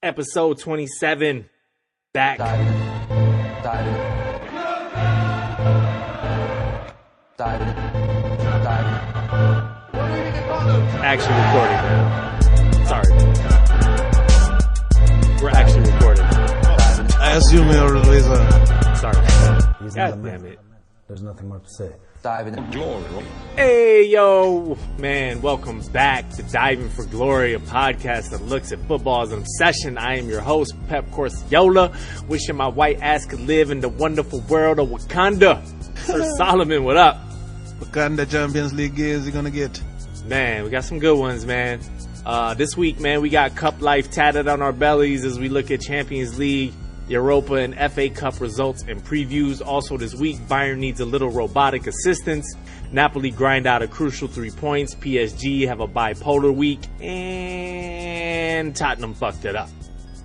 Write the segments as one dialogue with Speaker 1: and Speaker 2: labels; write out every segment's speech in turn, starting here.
Speaker 1: Episode 27, back. Actually recording, man. Sorry. We're actually recording.
Speaker 2: I assume you're always
Speaker 1: Sorry. God damn it.
Speaker 3: There's nothing more to say.
Speaker 4: Diving for glory.
Speaker 1: Hey, yo, man, welcome back to Diving for Glory, a podcast that looks at football as an obsession. I am your host, Pep Corsiola, wishing my white ass could live in the wonderful world of Wakanda. Sir Solomon, what up?
Speaker 2: Wakanda Champions League games you're gonna get.
Speaker 1: Man, we got some good ones, man. This week, man, we got Cup Life tatted on our bellies as we look at Champions League, Europa and FA Cup results and previews. Also this week, Bayern needs a little robotic assistance. Napoli grind out a crucial 3 points. PSG have a bipolar week. And Tottenham fucked it up.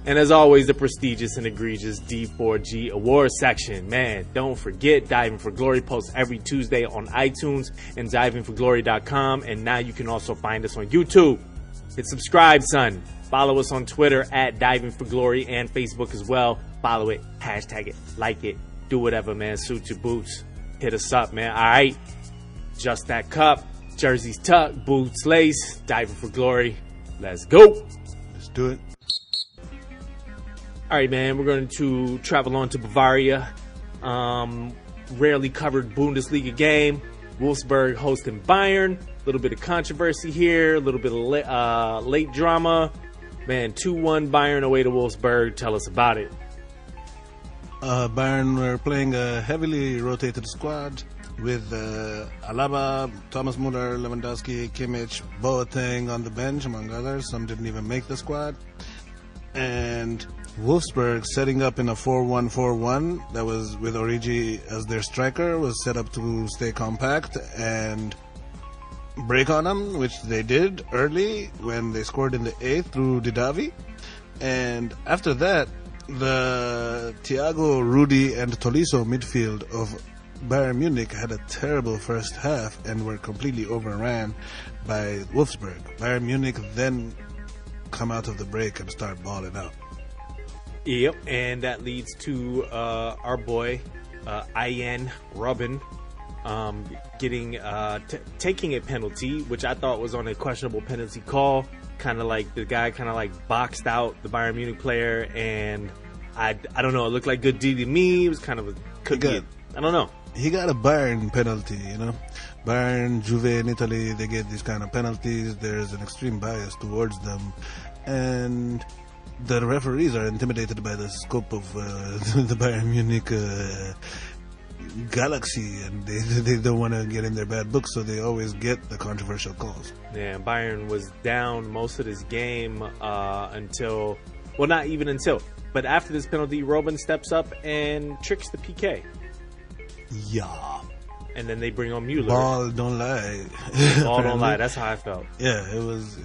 Speaker 1: And as always, the prestigious and egregious D4G awards section. Man, don't forget, Diving for Glory posts every Tuesday on iTunes and divingforglory.com. And now you can also find us on YouTube. Hit subscribe, son. Follow us on Twitter at Diving for Glory and Facebook as well. Follow it, hashtag it, like it, do whatever, man. Suit your boots. Hit us up, man. All right. Just that cup. Jerseys tucked, boots lace. Diving for Glory. Let's go.
Speaker 2: Let's do it.
Speaker 1: All right, man. We're going to travel on to Bavaria. Rarely covered Bundesliga game. Wolfsburg hosting Bayern. A little bit of controversy here. A little bit of late drama. Man, 2-1 Bayern away to Wolfsburg. Tell us about it.
Speaker 2: Bayern were playing a heavily rotated squad with Alaba, Thomas Müller, Lewandowski, Kimmich, Boateng on the bench, among others. Some didn't even make the squad. And Wolfsburg, setting up in a 4-1-4-1 that was with Origi as their striker, was set up to stay compact and break on them, which they did early when they scored in the 8th through Didavi. And after that, the Thiago, Rudy, and Tolisso midfield of Bayern Munich had a terrible first half and were completely overran by Wolfsburg. Bayern Munich then come out of the break and start balling out.
Speaker 1: Yep, and that leads to our boy, Ian Robin, getting taking a penalty, which I thought was on a questionable penalty call. Kind of like the guy boxed out the Bayern Munich player, and I don't know, it looked like good D to me. It was kind of a cookie. I don't know.
Speaker 2: He got a Bayern penalty, you know. Bayern, Juve in Italy, they get these kind of penalties. There's an extreme bias towards them, and the referees are intimidated by the scope of the Bayern Munich galaxy, and they don't want to get in their bad books, so they always get the controversial calls.
Speaker 1: Yeah, Bayern was down most of this game until, well, not even until, but after this penalty, Robin steps up and tricks the PK.
Speaker 2: Yeah.
Speaker 1: And then they bring on Müller.
Speaker 2: Ball don't lie.
Speaker 1: Ball don't lie. That's how I felt.
Speaker 2: Yeah, it was.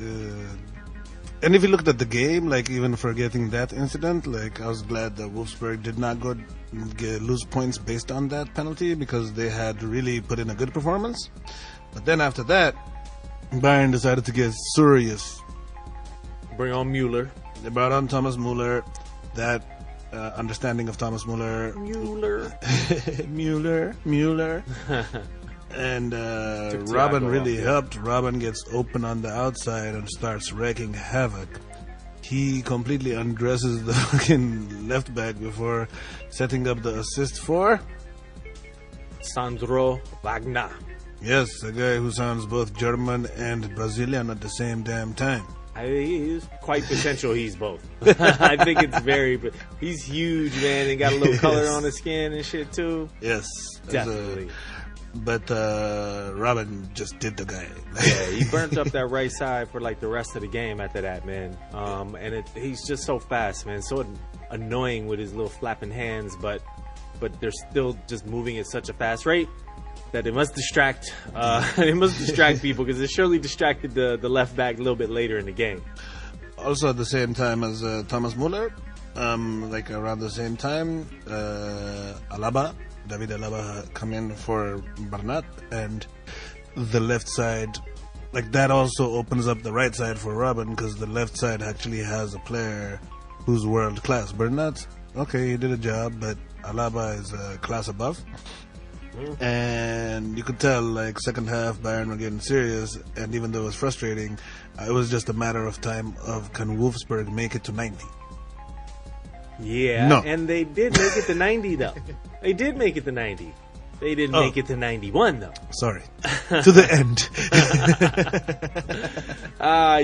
Speaker 2: And if you looked at the game, like even forgetting that incident, like I was glad that Wolfsburg did not lose points based on that penalty, because they had really put in a good performance. But then after that, Bayern decided to get serious.
Speaker 1: Bring on Müller.
Speaker 2: They brought on Thomas Müller. That understanding of Thomas Müller. Müller. And Robin really helped. Robin gets open on the outside and starts wreaking havoc. He completely undresses the fucking left back before setting up the assist for
Speaker 1: Sandro Wagner.
Speaker 2: Yes, a guy who sounds both German and Brazilian at the same damn time.
Speaker 1: He's quite potential. He's both. I think it's he's huge, man, and got a little color on his skin and shit too.
Speaker 2: Yes,
Speaker 1: definitely.
Speaker 2: But Robin just did the guy.
Speaker 1: Yeah, he burnt up that right side for like the rest of the game after that, man. And he's just so fast, man. So annoying with his little flapping hands, but they're still just moving at such a fast rate that it must distract people, because it surely distracted the left back a little bit later in the game.
Speaker 2: Also at the same time as Thomas Müller, like around the same time, David Alaba come in for Bernat, and the left side, like that also opens up the right side for Robin, because the left side actually has a player who's world class. Bernat, okay, he did a job, but Alaba is a class above. And you could tell, like, second half, Bayern were getting serious, and even though it was frustrating, it was just a matter of time of can Wolfsburg make it to 90.
Speaker 1: Yeah,
Speaker 2: no.
Speaker 1: And they did make it to 90, though. They did make it to 90. They didn't make it to 91, though.
Speaker 2: Sorry. To the end.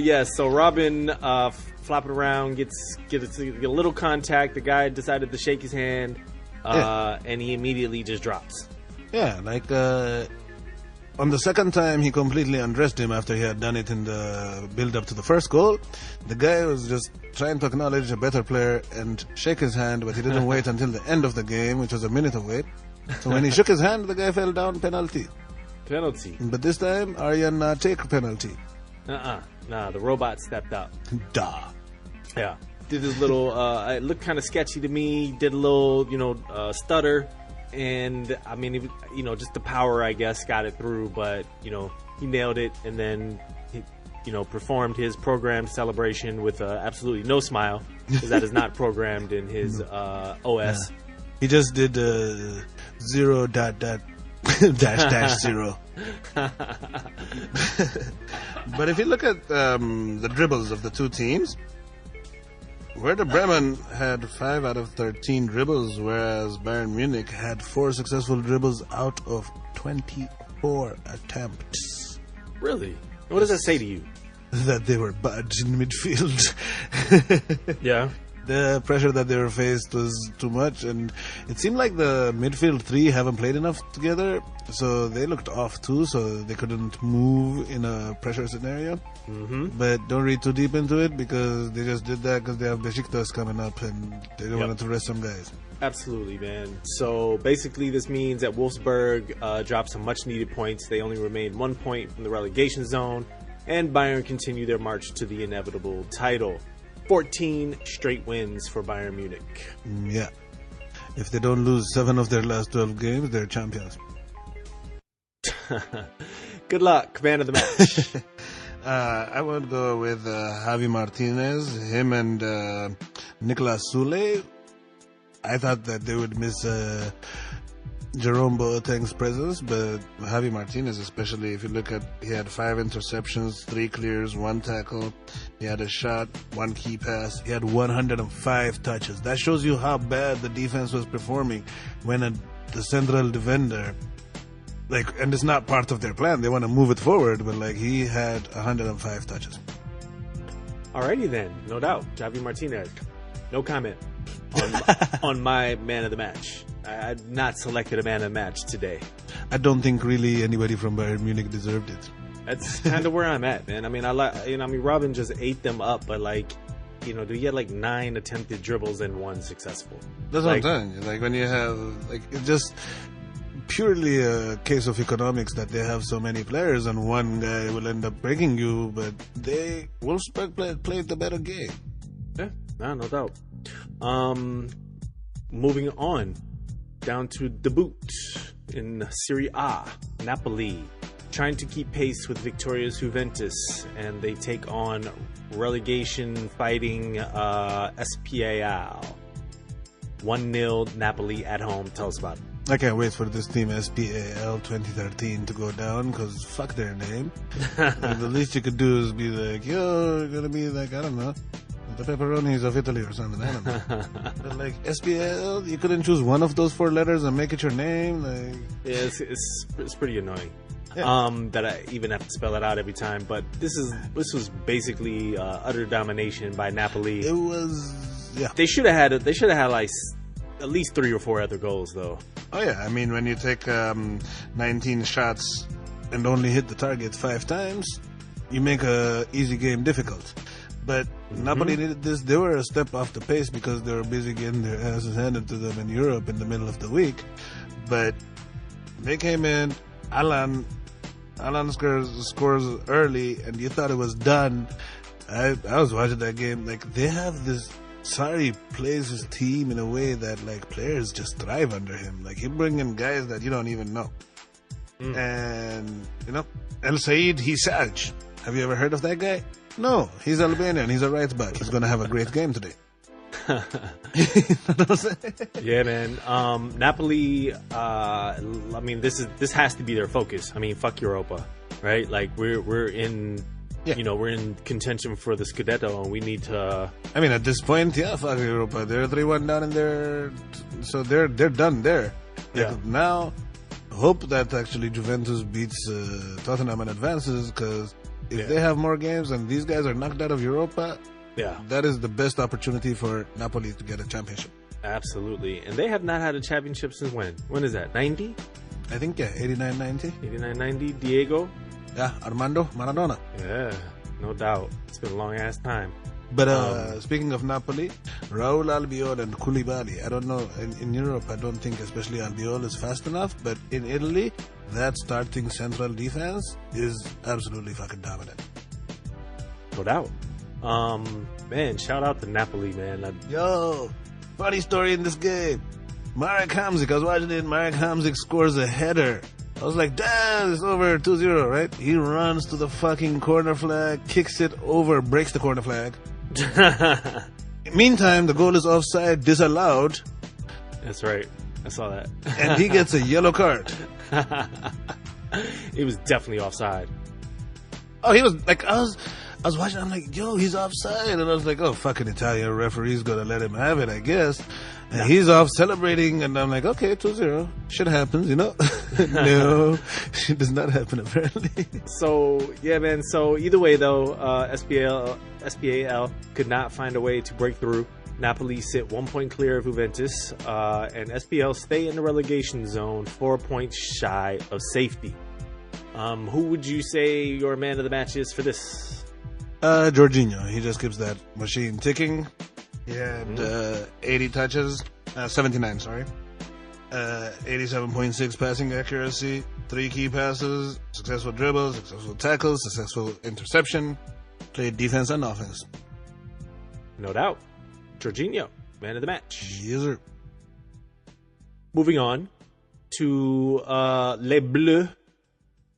Speaker 1: Yes, so Robin flopping around, gets a little contact. The guy decided to shake his hand, and he immediately just drops.
Speaker 2: Yeah, like on the second time he completely undressed him after he had done it in the build-up to the first goal. The guy was just trying to acknowledge a better player and shake his hand, but he didn't wait until the end of the game, which was a minute of wait. So when he shook his hand, the guy fell down, penalty. But this time, Aryan take penalty.
Speaker 1: Nah, the robot stepped up.
Speaker 2: Duh.
Speaker 1: Yeah. Did his little, it looked kind of sketchy to me, did a little, stutter. And, I mean, just the power, I guess, got it through. But, he nailed it. And then, he, performed his programmed celebration with absolutely no smile. Because that is not programmed in his OS.
Speaker 2: Yeah. He just did 0 ... dash 0. But if you look at the dribbles of the two teams, Werder Bremen had 5 out of 13 dribbles, whereas Bayern Munich had 4 successful dribbles out of 24 attempts.
Speaker 1: Really? What does that say to you?
Speaker 2: That they were bad in midfield.
Speaker 1: Yeah.
Speaker 2: The pressure that they were faced was too much, and it seemed like the midfield three haven't played enough together, so they looked off too, so they couldn't move in a pressure scenario. But don't read too deep into it, because they just did that because they have Besiktas coming up and they wanted to rest some guys.
Speaker 1: Absolutely, man. So basically this means that Wolfsburg dropped some much needed points. They only remained 1 point from the relegation zone, and Bayern continue their march to the inevitable title. 14 straight wins for Bayern Munich.
Speaker 2: Yeah. If they don't lose 7 of their last 12 games, they're champions.
Speaker 1: Good luck, man of the match.
Speaker 2: I would go with Javi Martinez, him and Nicolas Soule. I thought that they would miss Jerome Boateng's presence, but Javi Martinez, especially if you look at, he had 5 interceptions, 3 clears, 1 tackle. He had a shot, 1 key pass. He had 105 touches. That shows you how bad the defense was performing when the central defender, and it's not part of their plan. They want to move it forward, but he had 105 touches.
Speaker 1: Alrighty then, no doubt. Javi Martinez. No comment on my man of the match. I've not selected a man of the match today.
Speaker 2: I don't think really anybody from Bayern Munich deserved it.
Speaker 1: That's kind of where I'm at, man. I mean, Robin just ate them up, but he had 9 attempted dribbles and 1 successful.
Speaker 2: That's what I'm telling you. When you have, it's just purely a case of economics that they have so many players and one guy will end up breaking you, but Wolfsburg played the better game.
Speaker 1: Yeah, no doubt. Moving on. Down to debut in Serie A, Napoli, trying to keep pace with victorious Juventus, and they take on relegation fighting SPAL. 1-0 Napoli at home. Tell us about it.
Speaker 2: I can't wait for this team SPAL 2013 to go down, because fuck their name. The least you could do is be like, yo, you're gonna be I don't know, the pepperonis of Italy or something. I don't know. But SPL, you couldn't choose one of those 4 letters and make it your name.
Speaker 1: Yeah, it's pretty annoying.
Speaker 2: Yeah.
Speaker 1: That I even have to spell it out every time. But this was basically utter domination by Napoli.
Speaker 2: It was, yeah.
Speaker 1: They should have had at least 3 or 4 other goals though.
Speaker 2: Oh yeah, I mean, when you take 19 shots and only hit the target 5 times, you make a easy game difficult. But Napoli needed this. They were a step off the pace because they were busy getting their asses handed to them in Europe in the middle of the week. But they came in, Alan scores early, and you thought it was done. I was watching that game. They have this, Sarri plays his team in a way that players just thrive under him. He bring in guys that you don't even know. And, El Said Hisaj. Have you ever heard of that guy? No, he's Albanian. He's a right back. He's going to have a great game today.
Speaker 1: Yeah, man. Napoli. This has to be their focus. I mean, fuck Europa, right? Like we're in, we're in contention for the Scudetto, and we need to.
Speaker 2: I mean, at this point, fuck Europa. They're 3-1 down in there, so they're done there. Now, hope that actually Juventus beats Tottenham and advances, because if they have more games and these guys are knocked out of Europa. Yeah, that is the best opportunity for Napoli to get a championship.
Speaker 1: Absolutely. And they have not had a championship since when? When is that? 90?
Speaker 2: I think, 89-90.
Speaker 1: 89-90. Diego?
Speaker 2: Yeah, Armando Maradona.
Speaker 1: Yeah, no doubt. It's been a long-ass time.
Speaker 2: But speaking of Napoli, Raul Albiol and Koulibaly. I don't know, in Europe, I don't think especially Albiol is fast enough. But in Italy, that starting central defense is absolutely fucking dominant.
Speaker 1: No doubt. Man, shout out to Napoli, man.
Speaker 2: Yo, funny story in this game. Marek Hamzik, I was watching it. Marek Hamzik scores a header. I was like, damn, it's over 2-0, right? He runs to the fucking corner flag, kicks it over, breaks the corner flag. Meantime, the goal is offside, disallowed.
Speaker 1: That's right. I saw that.
Speaker 2: And he gets a yellow card.
Speaker 1: It was definitely offside.
Speaker 2: Oh, he was like, I was watching, I'm like, yo, he's offside. And I was like, oh, fucking Italian referee's gonna let him have it, I guess. And he's off celebrating, and I'm like, okay, 2-0. Shit happens, No, it does not happen, apparently.
Speaker 1: So, yeah, man. So, either way, though, SPAL could not find a way to break through. Napoli sit 1 point clear of Juventus, and SPL stay in the relegation zone, 4 points shy of safety. Who would you say your man of the match is for this?
Speaker 2: Jorginho. He just keeps that machine ticking. He had 80 touches, 79, sorry. 87.6 passing accuracy, 3 key passes, successful dribbles, successful tackles, successful interception, played defense and offense.
Speaker 1: No doubt. Jorginho, man of the match.
Speaker 2: Yes, sir.
Speaker 1: Moving on to Les Bleus.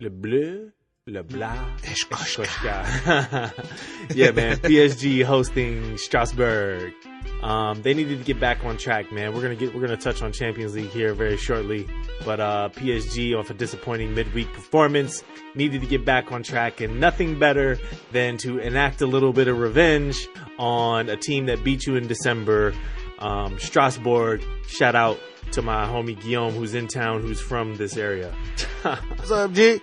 Speaker 1: Le Bleu. Le Blah. Yeah, man. PSG hosting Strasbourg. They needed to get back on track, man. We're gonna touch on Champions League here very shortly. But PSG, off a disappointing midweek performance, needed to get back on track, and nothing better than to enact a little bit of revenge on a team that beat you in December. Strasbourg. Shout out to my homie Guillaume, who's in town, who's from this area.
Speaker 2: What's up, G?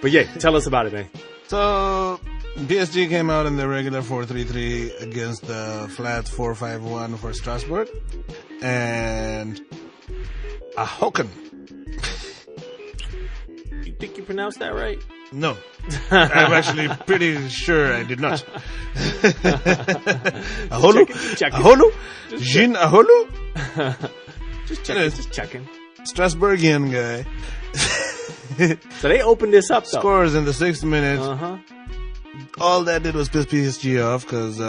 Speaker 1: But yeah, tell us about it, man.
Speaker 2: So, PSG came out in the regular 4-3-3 against the flat 4-5-1 for Strasbourg. And Ahoken.
Speaker 1: You think you pronounced that right?
Speaker 2: No. I'm actually pretty sure I did not. Aholu? Aholu? Jean Aholu?
Speaker 1: Just checking.
Speaker 2: Strasbourgian guy.
Speaker 1: So they opened this up, though.
Speaker 2: Scores in the 6th minute. All that did was piss PSG off, because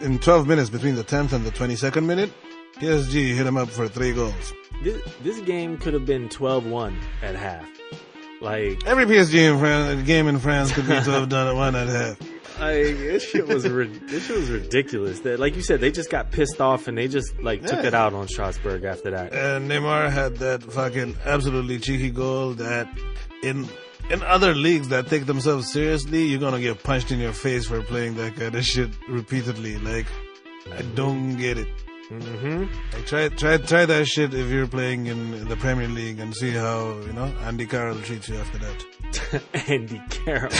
Speaker 2: in 12 minutes, between the 10th and the 22nd minute, PSG hit him up for 3 goals.
Speaker 1: This game could have been 12-1 at half. Like,
Speaker 2: every PSG game in France could be 12-1 at half.
Speaker 1: This shit was ridiculous. Like you said, they just got pissed off and they just took it out on Strasbourg after that.
Speaker 2: And Neymar had that fucking absolutely cheeky goal that in other leagues that take themselves seriously, you're gonna get punched in your face for playing that kind of shit repeatedly. Like, I don't get it. Like, try that shit if you're playing in the Premier League and see how Andy Carroll treats you after that.
Speaker 1: Andy Carroll.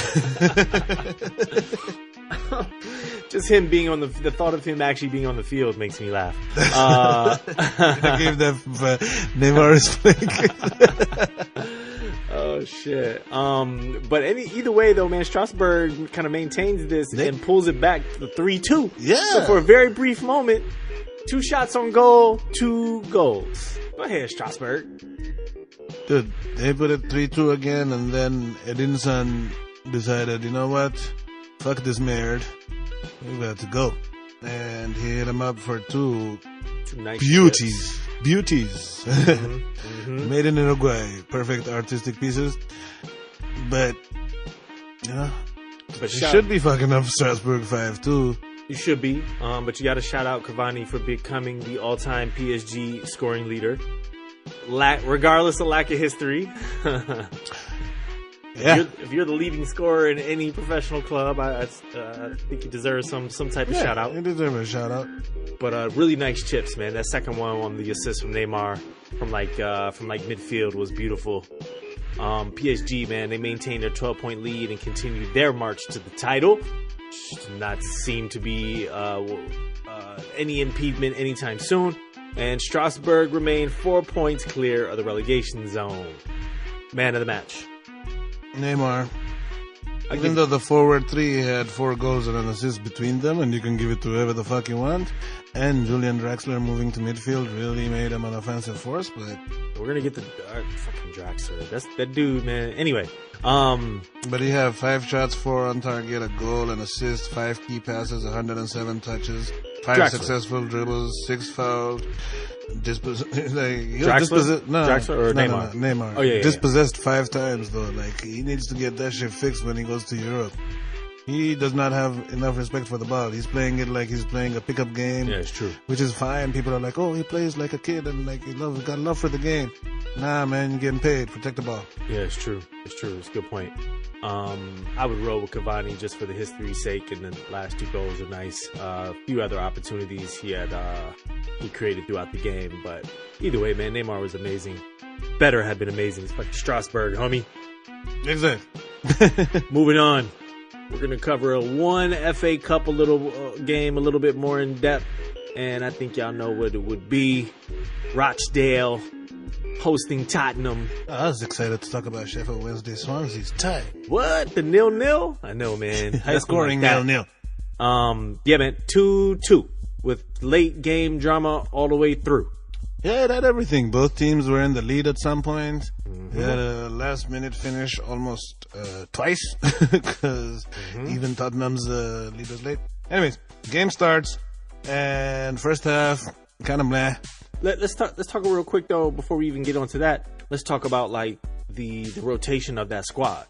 Speaker 1: Just him being on the thought of him actually being on the field makes me laugh.
Speaker 2: The game that Neymar is playing.
Speaker 1: Oh shit. But either way though, man, Strasbourg kind of maintains this and pulls it back to the 3-2.
Speaker 2: Yeah.
Speaker 1: So for a very brief moment, 2 shots on goal, 2 goals. Go ahead, Strasbourg.
Speaker 2: Dude, they put it 3-2 again, and then Edinson decided, you know what? Fuck this merde. We got to go. And he hit him up for 2
Speaker 1: nice
Speaker 2: beauties.
Speaker 1: Chips.
Speaker 2: beauties. Made in Uruguay. Perfect artistic pieces. But, you know,
Speaker 1: But
Speaker 2: you should be fucking up Strasbourg 5-2.
Speaker 1: You should be. But you got to shout out Cavani for becoming the all-time PSG scoring leader. Regardless of lack of history. If you're the leading scorer in any professional club, I think you deserve some type of shout out.
Speaker 2: You deserve a shout out.
Speaker 1: But really nice chips, man. That second one on the assist from Neymar from midfield was beautiful. PSG, man, they maintained their 12-point lead and continued their march to the title. Which did not seem to be any impediment anytime soon. And Strasbourg remained 4 points clear of the relegation zone. Man of the match.
Speaker 2: Neymar. Even though the forward three had 4 goals and an assist between them, and you can give it to whoever the fuck you want, and Julian Draxler moving to midfield really made him an offensive force, but...
Speaker 1: We're gonna get the fucking Draxler. That's that dude, man. Anyway,
Speaker 2: but he had 5 shots, 4 on target, a goal, an assist, 5 key passes, 107 touches, 5 successful dribbles, 6 fouled.
Speaker 1: Draxler or Neymar?
Speaker 2: No, Neymar.
Speaker 1: Oh, yeah.
Speaker 2: Dispossessed 5 times though. Like, he needs to get that shit fixed when he goes to Europe. He does not have enough respect for the ball. He's playing it like he's playing a pickup game.
Speaker 1: Yeah, it's true.
Speaker 2: Which is fine. People are like, oh, he plays like a kid and like he got love for the game. Nah, man, you're getting paid. Protect the ball.
Speaker 1: Yeah, it's true. It's a good point. I would roll with Cavani just for the history's sake, and the last 2 goals are nice. A few other opportunities he created throughout the game, but either way, man, Neymar was amazing. Better had been amazing. It's fucking Strasbourg, homie.
Speaker 2: Exactly.
Speaker 1: Moving on. We're going to cover one FA Cup game a little bit more in depth, and I think y'all know what it would be. Rochdale hosting Tottenham.
Speaker 2: I was excited to talk about Sheffield Wednesday Swansea's tie.
Speaker 1: What? The 0-0? I know, man.
Speaker 2: High scoring 0-0.
Speaker 1: Yeah, man. 2-2 with late game drama all the way through.
Speaker 2: Yeah, it had everything. Both teams were in the lead at some point. They had a last-minute finish almost twice because even Tottenham's lead was late. Anyways, game starts, and first half, kind of meh.
Speaker 1: Let's talk real quick though before we even get onto that. Let's talk about like the rotation of that squad.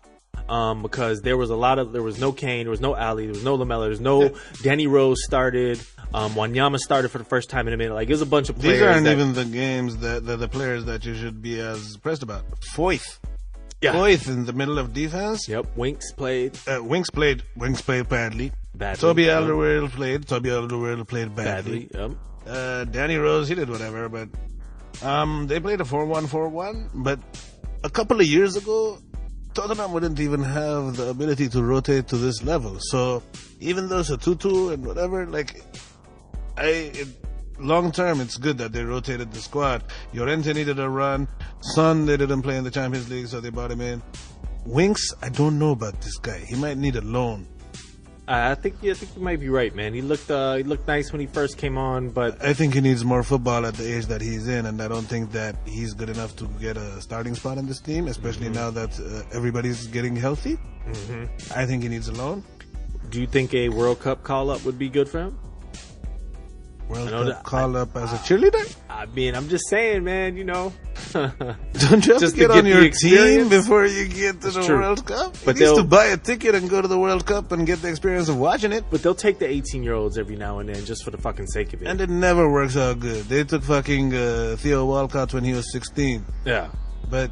Speaker 1: Because there was no Kane, there was no Ali, there was no Lamella, there was no Danny Rose started. Wanyama started for the first time in a minute. Like, there's a bunch of players.
Speaker 2: These aren't even the games the players that you should be as pressed about. Foyth. Yeah. Foyth in the middle of defense.
Speaker 1: Yep. Winks played.
Speaker 2: Winks played badly. Toby Alderweireld played badly.
Speaker 1: Yep.
Speaker 2: Danny Rose, he did whatever, but they played a 4-1-4-1. But a couple of years ago, Tottenham wouldn't even have the ability to rotate to this level. So even though it's a 2-2 and whatever, like, long term, it's good that they rotated the squad. Llorente needed a run. Son, they didn't play in the Champions League, so they brought him in. Winks, I don't know about this guy. He might need a loan.
Speaker 1: I think you might be right, man. He looked nice when he first came on, but
Speaker 2: I think he needs more football at the age that he's in, and I don't think that he's good enough to get a starting spot in this team, especially now that everybody's getting healthy. I think he needs a loan.
Speaker 1: Do you think a World Cup call-up would be good for him?
Speaker 2: World Cup call-up as a cheerleader?
Speaker 1: I mean, I'm just saying, man, you know.
Speaker 2: Don't you have to get on your team before you get to the World Cup? But you need to buy a ticket and go to the World Cup and get the experience of watching it.
Speaker 1: But they'll take the 18-year-olds every now and then just for the fucking sake of it.
Speaker 2: And it never works out good. They took fucking Theo Walcott when he was 16.
Speaker 1: Yeah.
Speaker 2: But...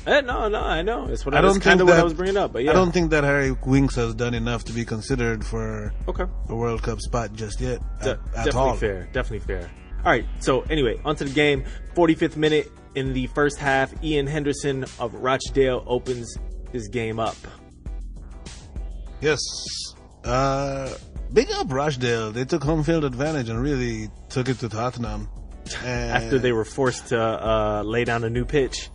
Speaker 1: No, I know. That's what I was bringing up. But yeah.
Speaker 2: I don't think that Harry Winks has done enough to be considered for a World Cup spot just yet. At all.
Speaker 1: Definitely fair. All right. So anyway, onto the game. 45th minute in the first half. Ian Henderson of Rochdale opens his game up.
Speaker 2: Yes. Big up Rochdale. They took home field advantage and really took it to Tottenham.
Speaker 1: After they were forced to lay down a new pitch.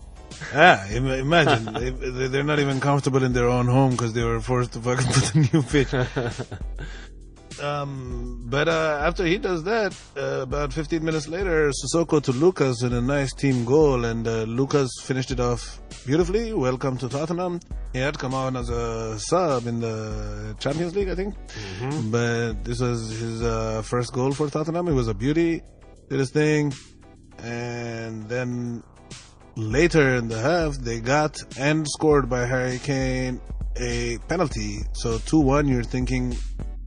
Speaker 2: Yeah, imagine. They're not even comfortable in their own home because they were forced to fucking put a new pitch. But after he does that, about 15 minutes later, Sissoko to Lucas in a nice team goal, and Lucas finished it off beautifully. Welcome to Tottenham. He had come on as a sub in the Champions League, I think. But this was his first goal for Tottenham. It was a beauty. Did his thing. and then later in the half, they got and scored by Harry Kane a penalty. So 2-1, you're thinking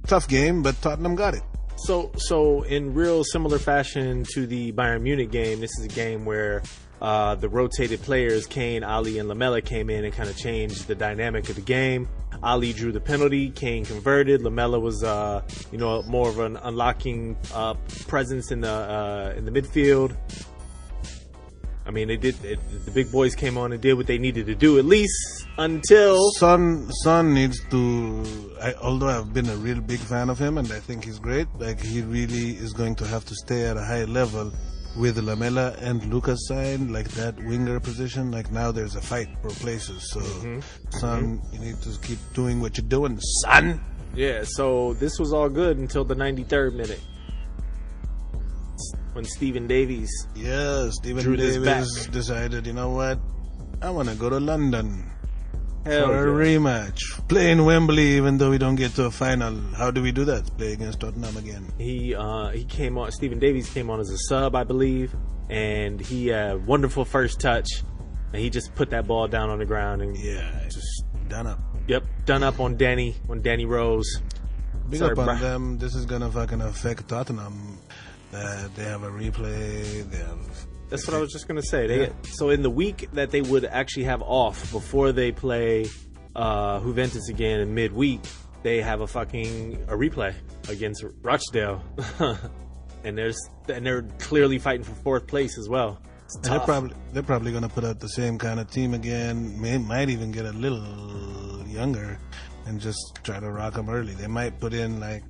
Speaker 2: tough game, but Tottenham got it.
Speaker 1: So in real similar fashion to the Bayern Munich game, this is a game where the rotated players, Kane, Ali, and Lamela, came in and kind of changed the dynamic of the game. Ali drew the penalty, Kane converted. Lamela was, more of an unlocking presence in the midfield. I mean, the big boys came on and did what they needed to do, at least until
Speaker 2: Son needs to. Although I've been a real big fan of him, and I think he's great. Like, he really is going to have to stay at a high level with Lamela and Lucas side, like that winger position. Like, now there's a fight for places. So, Son, you need to keep doing what you're doing, son.
Speaker 1: Yeah. So this was all good until the 93rd minute. When Stephen Davies
Speaker 2: Stephen Davies decided, you know what, I want to go to London for a rematch. Play in Wembley, even though we don't get to a final. How do we do that? Play against Tottenham again.
Speaker 1: He came on. Stephen Davies came on as a sub, I believe, and he had wonderful first touch, and he just put that ball down on the ground and
Speaker 2: just done up.
Speaker 1: Yep, done up on Danny Rose.
Speaker 2: Big up on them. This is gonna fucking affect Tottenham. They have a replay.
Speaker 1: That's what I was just gonna say. So in the week that they would actually have off before they play Juventus again in midweek, they have a replay against Rochdale, and they're clearly fighting for fourth place as well.
Speaker 2: They're probably gonna put out the same kind of team again. Might even get a little younger and just try to rock them early. They might put in like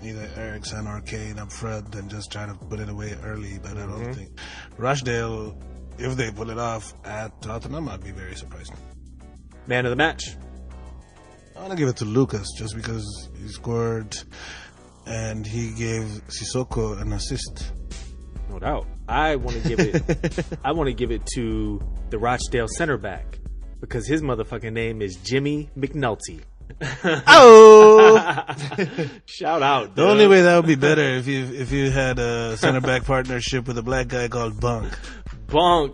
Speaker 2: either Eriksson or Kane up front and just try to put it away early, but I don't think Rochdale, if they pull it off at Tottenham, I'd be very surprised.
Speaker 1: Man of the match,
Speaker 2: I want to give it to Lucas just because he scored and he gave Sissoko an assist.
Speaker 1: No doubt. I want to give it to the Rochdale center back because his motherfucking name is Jimmy McNulty.
Speaker 2: Oh!
Speaker 1: Shout out.
Speaker 2: The only way that would be better if you had a center back partnership with a black guy called Bunk.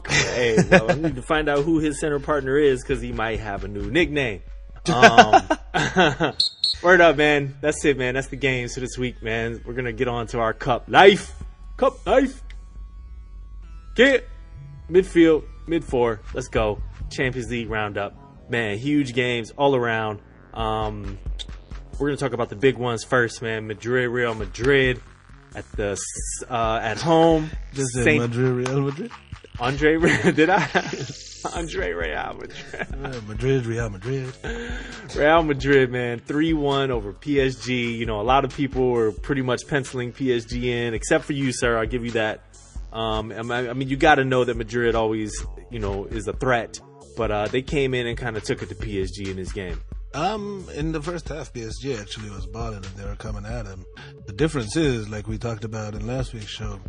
Speaker 1: Hey, well, I need to find out who his center partner is because he might have a new nickname. Word up, man. That's it, man. That's the games for this week, man. We're gonna get on to our cup life. Get midfield, mid-4. Let's go. Champions League roundup. Man, huge games all around. We're gonna talk about the big ones first, man. Real Madrid at home.
Speaker 2: Just Madrid, Real Madrid.
Speaker 1: Did I? Andre Real Madrid.
Speaker 2: Real Madrid.
Speaker 1: Real Madrid, man. 3-1 over PSG. You know, a lot of people were pretty much penciling PSG in, except for you, sir. I'll give you that. I mean, you got to know that Madrid always, is a threat. But they came in and kind of took it to PSG in this game.
Speaker 2: In the first half, PSG actually was balling and they were coming at him. The difference is, like we talked about in last week's show,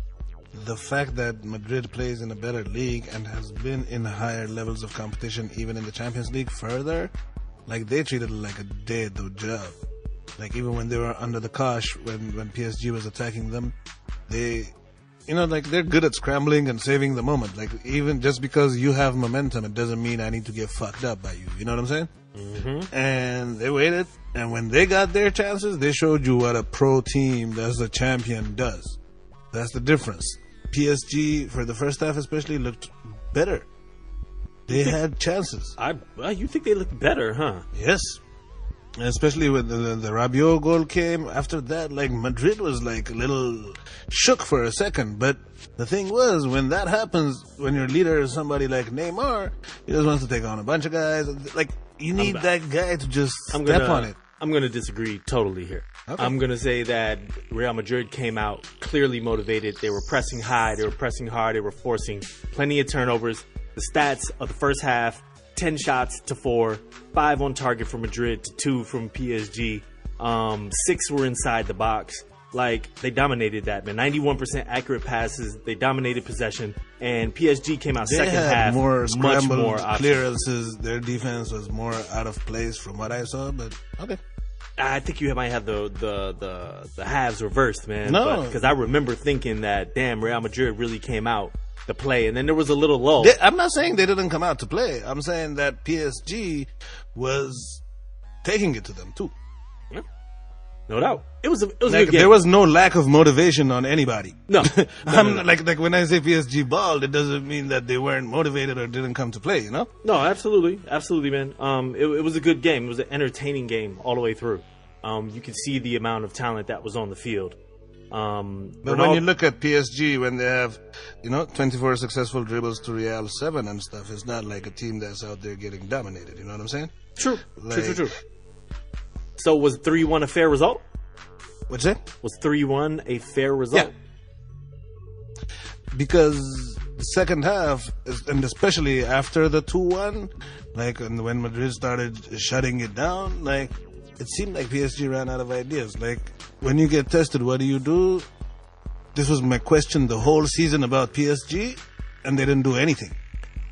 Speaker 2: the fact that Madrid plays in a better league and has been in higher levels of competition, even in the Champions League further, like they treated it like a dead job. Like even when they were under the cosh, when PSG was attacking them, they, they're good at scrambling and saving the moment. Like even just because you have momentum, it doesn't mean I need to get fucked up by you. You know what I'm saying? Mm-hmm. And they waited, and when they got their chances, they showed you what a pro team that's a champion does. That's the difference. PSG, for the first half especially, looked better. They had chances.
Speaker 1: You think they looked better, huh?
Speaker 2: Yes. Especially when the Rabiot goal came. After that, like, Madrid was like a little shook for a second. But the thing was, when that happens, when your leader is somebody like Neymar, he just wants to take on a bunch of guys. Like, you need that guy to just step on it.
Speaker 1: I'm going to disagree totally here. Okay. I'm going to say that Real Madrid came out clearly motivated. They were pressing high. They were pressing hard. They were forcing plenty of turnovers. The stats of the first half, 10 shots to 4, 5 on target for Madrid to 2 from PSG. 6 were inside the box. Like, they dominated that, man. 91% accurate passes. They dominated possession. And PSG came out second half
Speaker 2: more
Speaker 1: much more
Speaker 2: clearances. Their defense was more out of place from what I saw, but okay.
Speaker 1: I think you might have the halves reversed, man.
Speaker 2: No.
Speaker 1: Because I remember thinking that, damn, Real Madrid really came out the play, and then there was a little lull.
Speaker 2: I'm not saying they didn't come out to play. I'm saying that PSG was taking it to them too.
Speaker 1: Yeah. No doubt. It was a
Speaker 2: Like,
Speaker 1: good game.
Speaker 2: there was no lack of motivation on anybody.
Speaker 1: No.
Speaker 2: Like when I say PSG balled, it doesn't mean that they weren't motivated or didn't come to play, you know?
Speaker 1: No, absolutely, man. It was a good game. It was an entertaining game all the way through. You could see the amount of talent that was on the field.
Speaker 2: But when you look at PSG, when they have, 24 successful dribbles to Real 7 and stuff, it's not like a team that's out there getting dominated. You know what I'm saying?
Speaker 1: True. So was 3-1 a fair result?
Speaker 2: What's that?
Speaker 1: Was 3-1 a fair result?
Speaker 2: Yeah. Because the second half, and especially after the 2-1, like, and when Madrid started shutting it down, like, it seemed like PSG ran out of ideas. Like, when you get tested, what do? This was my question the whole season about PSG, and they didn't do anything.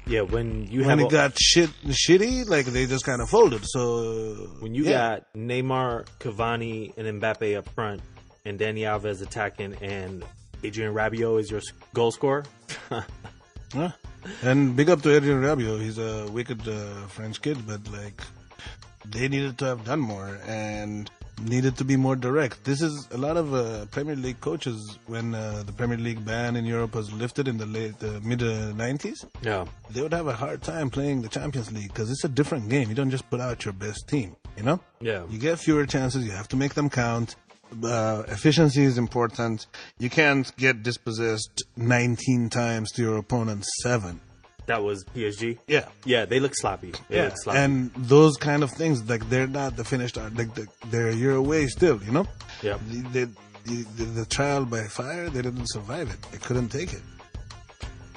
Speaker 1: Yeah, when
Speaker 2: it got shitty, like, they just kind of folded. So
Speaker 1: when you got Neymar, Cavani, and Mbappe up front, and Dani Alves attacking, and Adrien Rabiot is your goal scorer.
Speaker 2: Yeah. And big up to Adrien Rabiot. He's a wicked French kid, but like, they needed to have done more and needed to be more direct. This is a lot of Premier League coaches, when the Premier League ban in Europe was lifted in the mid-90s.
Speaker 1: Yeah,
Speaker 2: they would have a hard time playing the Champions League because it's a different game. You don't just put out your best team, you know?
Speaker 1: Yeah.
Speaker 2: You get fewer chances. You have to make them count. Efficiency is important. You can't get dispossessed 19 times to your opponent's 7.
Speaker 1: That was PSG?
Speaker 2: Yeah.
Speaker 1: Yeah, they look sloppy.
Speaker 2: And those kind of things, like, they're not the finished art. Like, they're a year away still, you know?
Speaker 1: Yeah.
Speaker 2: The trial by fire, they didn't survive it. They couldn't take it.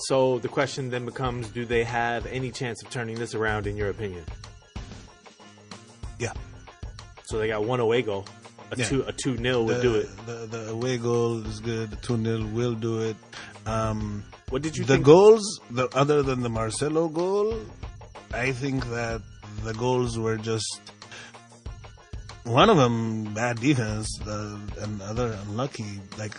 Speaker 1: So the question then becomes, do they have any chance of turning this around, in your opinion?
Speaker 2: Yeah.
Speaker 1: So they got one away goal. A 2-0 would do it.
Speaker 2: The away goal is good. The 2-0 will do it.
Speaker 1: What did you
Speaker 2: think?
Speaker 1: The
Speaker 2: goals, other than the Marcelo goal, I think that the goals were just, one of them bad defense, and other unlucky. Like,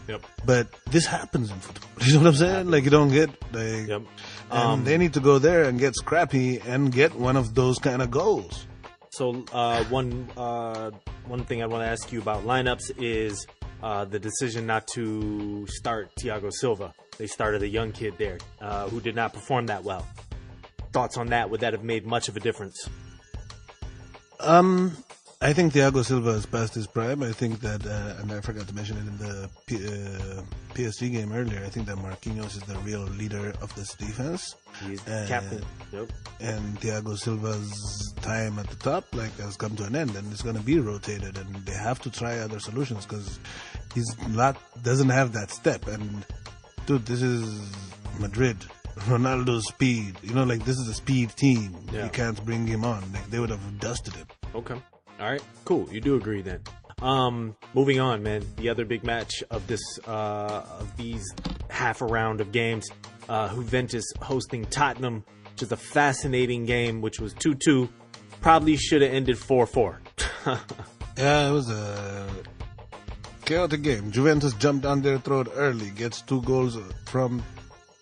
Speaker 1: yep.
Speaker 2: But this happens in football. You know what I'm saying? Like, you don't get, like,
Speaker 1: yep.
Speaker 2: And they need to go there and get scrappy and get one of those kind of goals.
Speaker 1: So one thing I want to ask you about lineups is the decision not to start Thiago Silva. They started a young kid there who did not perform that well. Thoughts on that? Would that have made much of a difference?
Speaker 2: I think Thiago Silva is past his prime. I think that, and I forgot to mention it in the PSG game earlier, I think that Marquinhos is the real leader of this defense.
Speaker 1: He's the captain. Yep.
Speaker 2: And Thiago Silva's time at the top has come to an end, and it's going to be rotated, and they have to try other solutions because doesn't have that step. And dude, this is Madrid. Ronaldo's speed. This is a speed team. Yeah. You can't bring him on. They would have dusted him.
Speaker 1: Okay. All right. Cool. You do agree then. Moving on, man. The other big match of these half a round of games, Juventus hosting Tottenham, which is a fascinating game, which was 2-2. Probably should have ended 4-4.
Speaker 2: Yeah, it was a chaotic game. Juventus jumped down their throat early, gets 2 goals from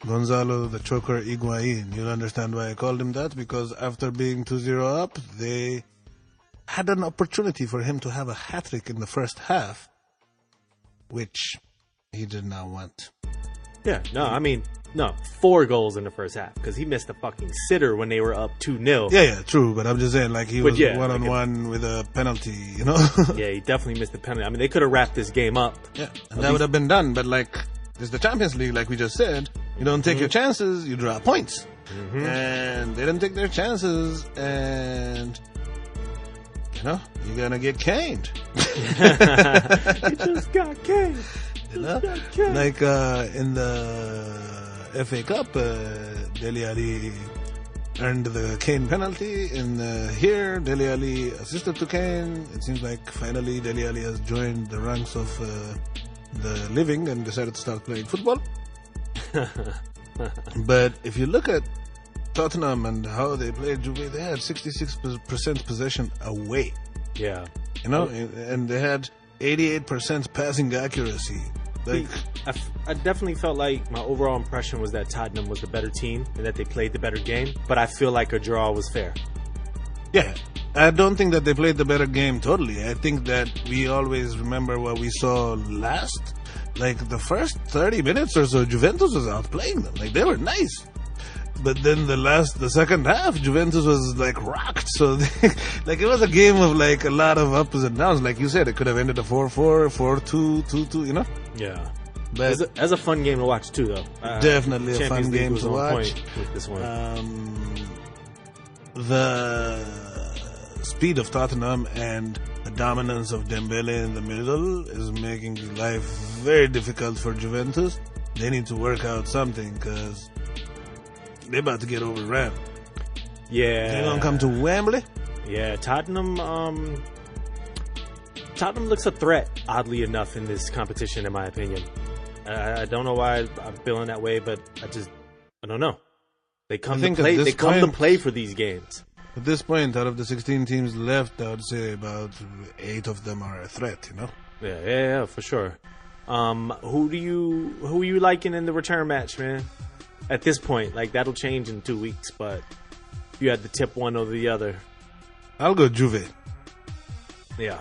Speaker 2: Gonzalo the Choker Higuain. You'll understand why I called him that, because after being 2-0 up, they had an opportunity for him to have a hat-trick in the first half, which he did not want.
Speaker 1: Yeah, no, 4 goals in the first half, because he missed a fucking sitter when they were up 2-0.
Speaker 2: Yeah, true, but I'm just saying, he was one-on-one with a penalty,
Speaker 1: Yeah, he definitely missed the penalty. They could have wrapped this game up.
Speaker 2: Yeah, and that would have been done, but it's the Champions League, like we just said. You don't take your chances, you draw points. Mm-hmm. And they didn't take their chances, and you're gonna get caned.
Speaker 1: You just got caned.
Speaker 2: In the FA Cup, Dele Alli earned the Kane penalty. Here, Dele Alli assisted to Kane. It seems like finally Dele Alli has joined the ranks of the living and decided to start playing football. But if you look at Tottenham and how they played Juve, they had 66% possession away.
Speaker 1: Yeah.
Speaker 2: And they had 88% passing accuracy.
Speaker 1: I definitely felt like my overall impression was that Tottenham was the better team and that they played the better game. But I feel like a draw was fair.
Speaker 2: Yeah, I don't think that they played the better game totally. I think that we always remember what we saw last. Like the first 30 minutes or so, Juventus was outplaying them. Like they were nice. But then the second half, Juventus was like rocked. So like it was a game of like a lot of ups and downs. Like you said, it could have ended a 4-4, 4-2, 2-2, you know?
Speaker 1: Yeah.
Speaker 2: But
Speaker 1: that's a fun game to watch too, though.
Speaker 2: Definitely a fun
Speaker 1: League
Speaker 2: game
Speaker 1: was
Speaker 2: to
Speaker 1: on
Speaker 2: watch.
Speaker 1: Point with this one.
Speaker 2: The speed of Tottenham and the dominance of Dembele in the middle is making life very difficult for Juventus. They need to work out something because they're about to get overrun.
Speaker 1: Yeah.
Speaker 2: They're going to come to Wembley.
Speaker 1: Yeah, Tottenham looks a threat, oddly enough, in this competition, in my opinion. I don't know why I'm feeling that way, but I don't know. They come to play. They come to play for these games.
Speaker 2: At this point, out of the 16 teams left, I would say about 8 of them are a threat. You know.
Speaker 1: Yeah, for sure. Who are you liking in the return match, man? At this point, like that'll change in 2 weeks, but if you had to tip one over the other,
Speaker 2: I'll go Juve.
Speaker 1: Yeah,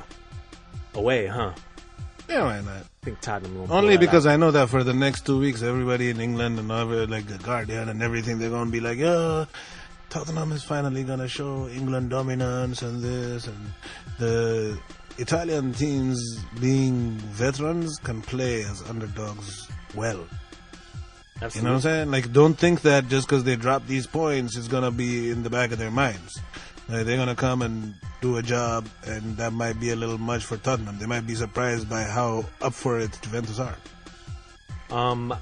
Speaker 1: away, huh?
Speaker 2: Yeah, why not?
Speaker 1: I think Tottenham will
Speaker 2: only because I know that for the next 2 weeks, everybody in England and over like the Guardian and everything, they're gonna be like, "Yeah, Tottenham is finally gonna show England dominance and this and the." Italian teams, being veterans, can play as underdogs well.
Speaker 1: Absolutely.
Speaker 2: You know what I'm saying? Like, don't think that just because they drop these points, it's going to be in the back of their minds. Like, they're going to come and do a job, and that might be a little much for Tottenham. They might be surprised by how up for it Juventus are.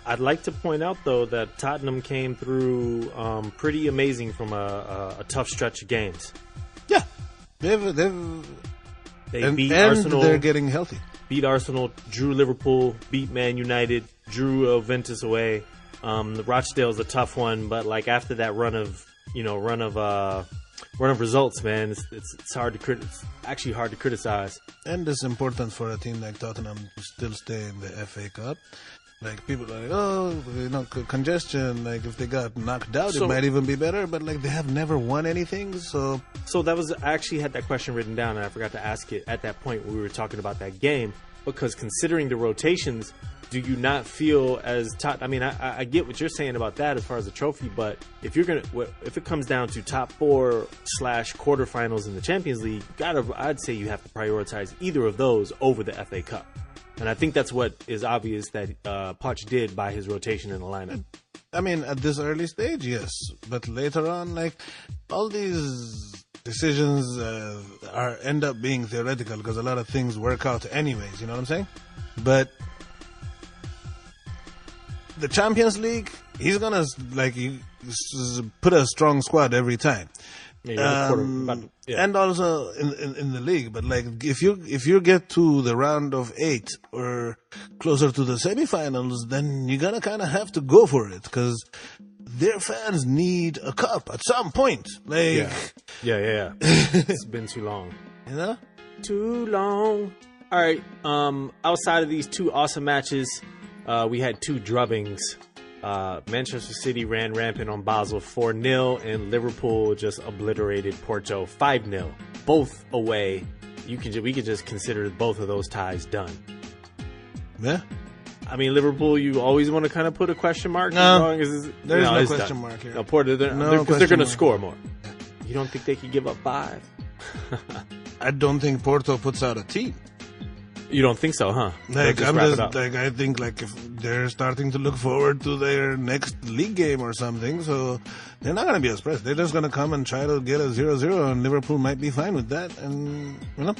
Speaker 1: I'd like to point out, though, that Tottenham came through pretty amazing from a tough stretch of games.
Speaker 2: Yeah.
Speaker 1: They beat Arsenal.
Speaker 2: They're getting healthy.
Speaker 1: Beat Arsenal, drew Liverpool, beat Man United, drew Juventus away. The Rochdale's a tough one, but like after that run of results, man, it's hard to it's actually hard to criticize.
Speaker 2: And it's important for a team like Tottenham to still stay in the FA Cup. Like people are like, oh, congestion. Like if they got knocked out, it might even be better. But like they have never won anything, so that was I actually had that question written down, and I forgot to ask it at that point when we were talking about that game. Because considering the rotations, do you not feel as I mean, I get what you're saying about that as far as the trophy, but if it comes down to top 4 / quarterfinals in the Champions League, I'd say you have to prioritize either of those over the FA Cup. And I think that's what is obvious that Poch did by his rotation in the lineup. I mean, at this early stage, yes. But later on, like, all these decisions end up being theoretical because a lot of things work out anyways, you know what I'm saying? But the Champions League, he's going to, put a strong squad every time. And also in the league, but like if you get to the round of 8 or closer to the semifinals, then you're gonna kind of have to go for it because their fans need a cup at some point. Like,
Speaker 1: yeah. It's been too long,
Speaker 2: you know,
Speaker 1: too long. All right. Outside of these 2 awesome matches, we had 2 drubbings. Manchester City ran rampant on Basel 4-0, and Liverpool just obliterated Porto 5-0. Both away. We could just consider both of those ties done.
Speaker 2: Yeah.
Speaker 1: I mean, Liverpool, you always want to kind of put a question mark.
Speaker 2: No, there's no question mark here.
Speaker 1: No, Porto, because they're going to score more. You don't think they could give up 5?
Speaker 2: I don't think Porto puts out a team.
Speaker 1: You don't think so, huh?
Speaker 2: Like I think if they're starting to look forward to their next league game or something, so they're not going to be as pressed. They're just going to come and try to get a 0-0, and Liverpool might be fine with that, and but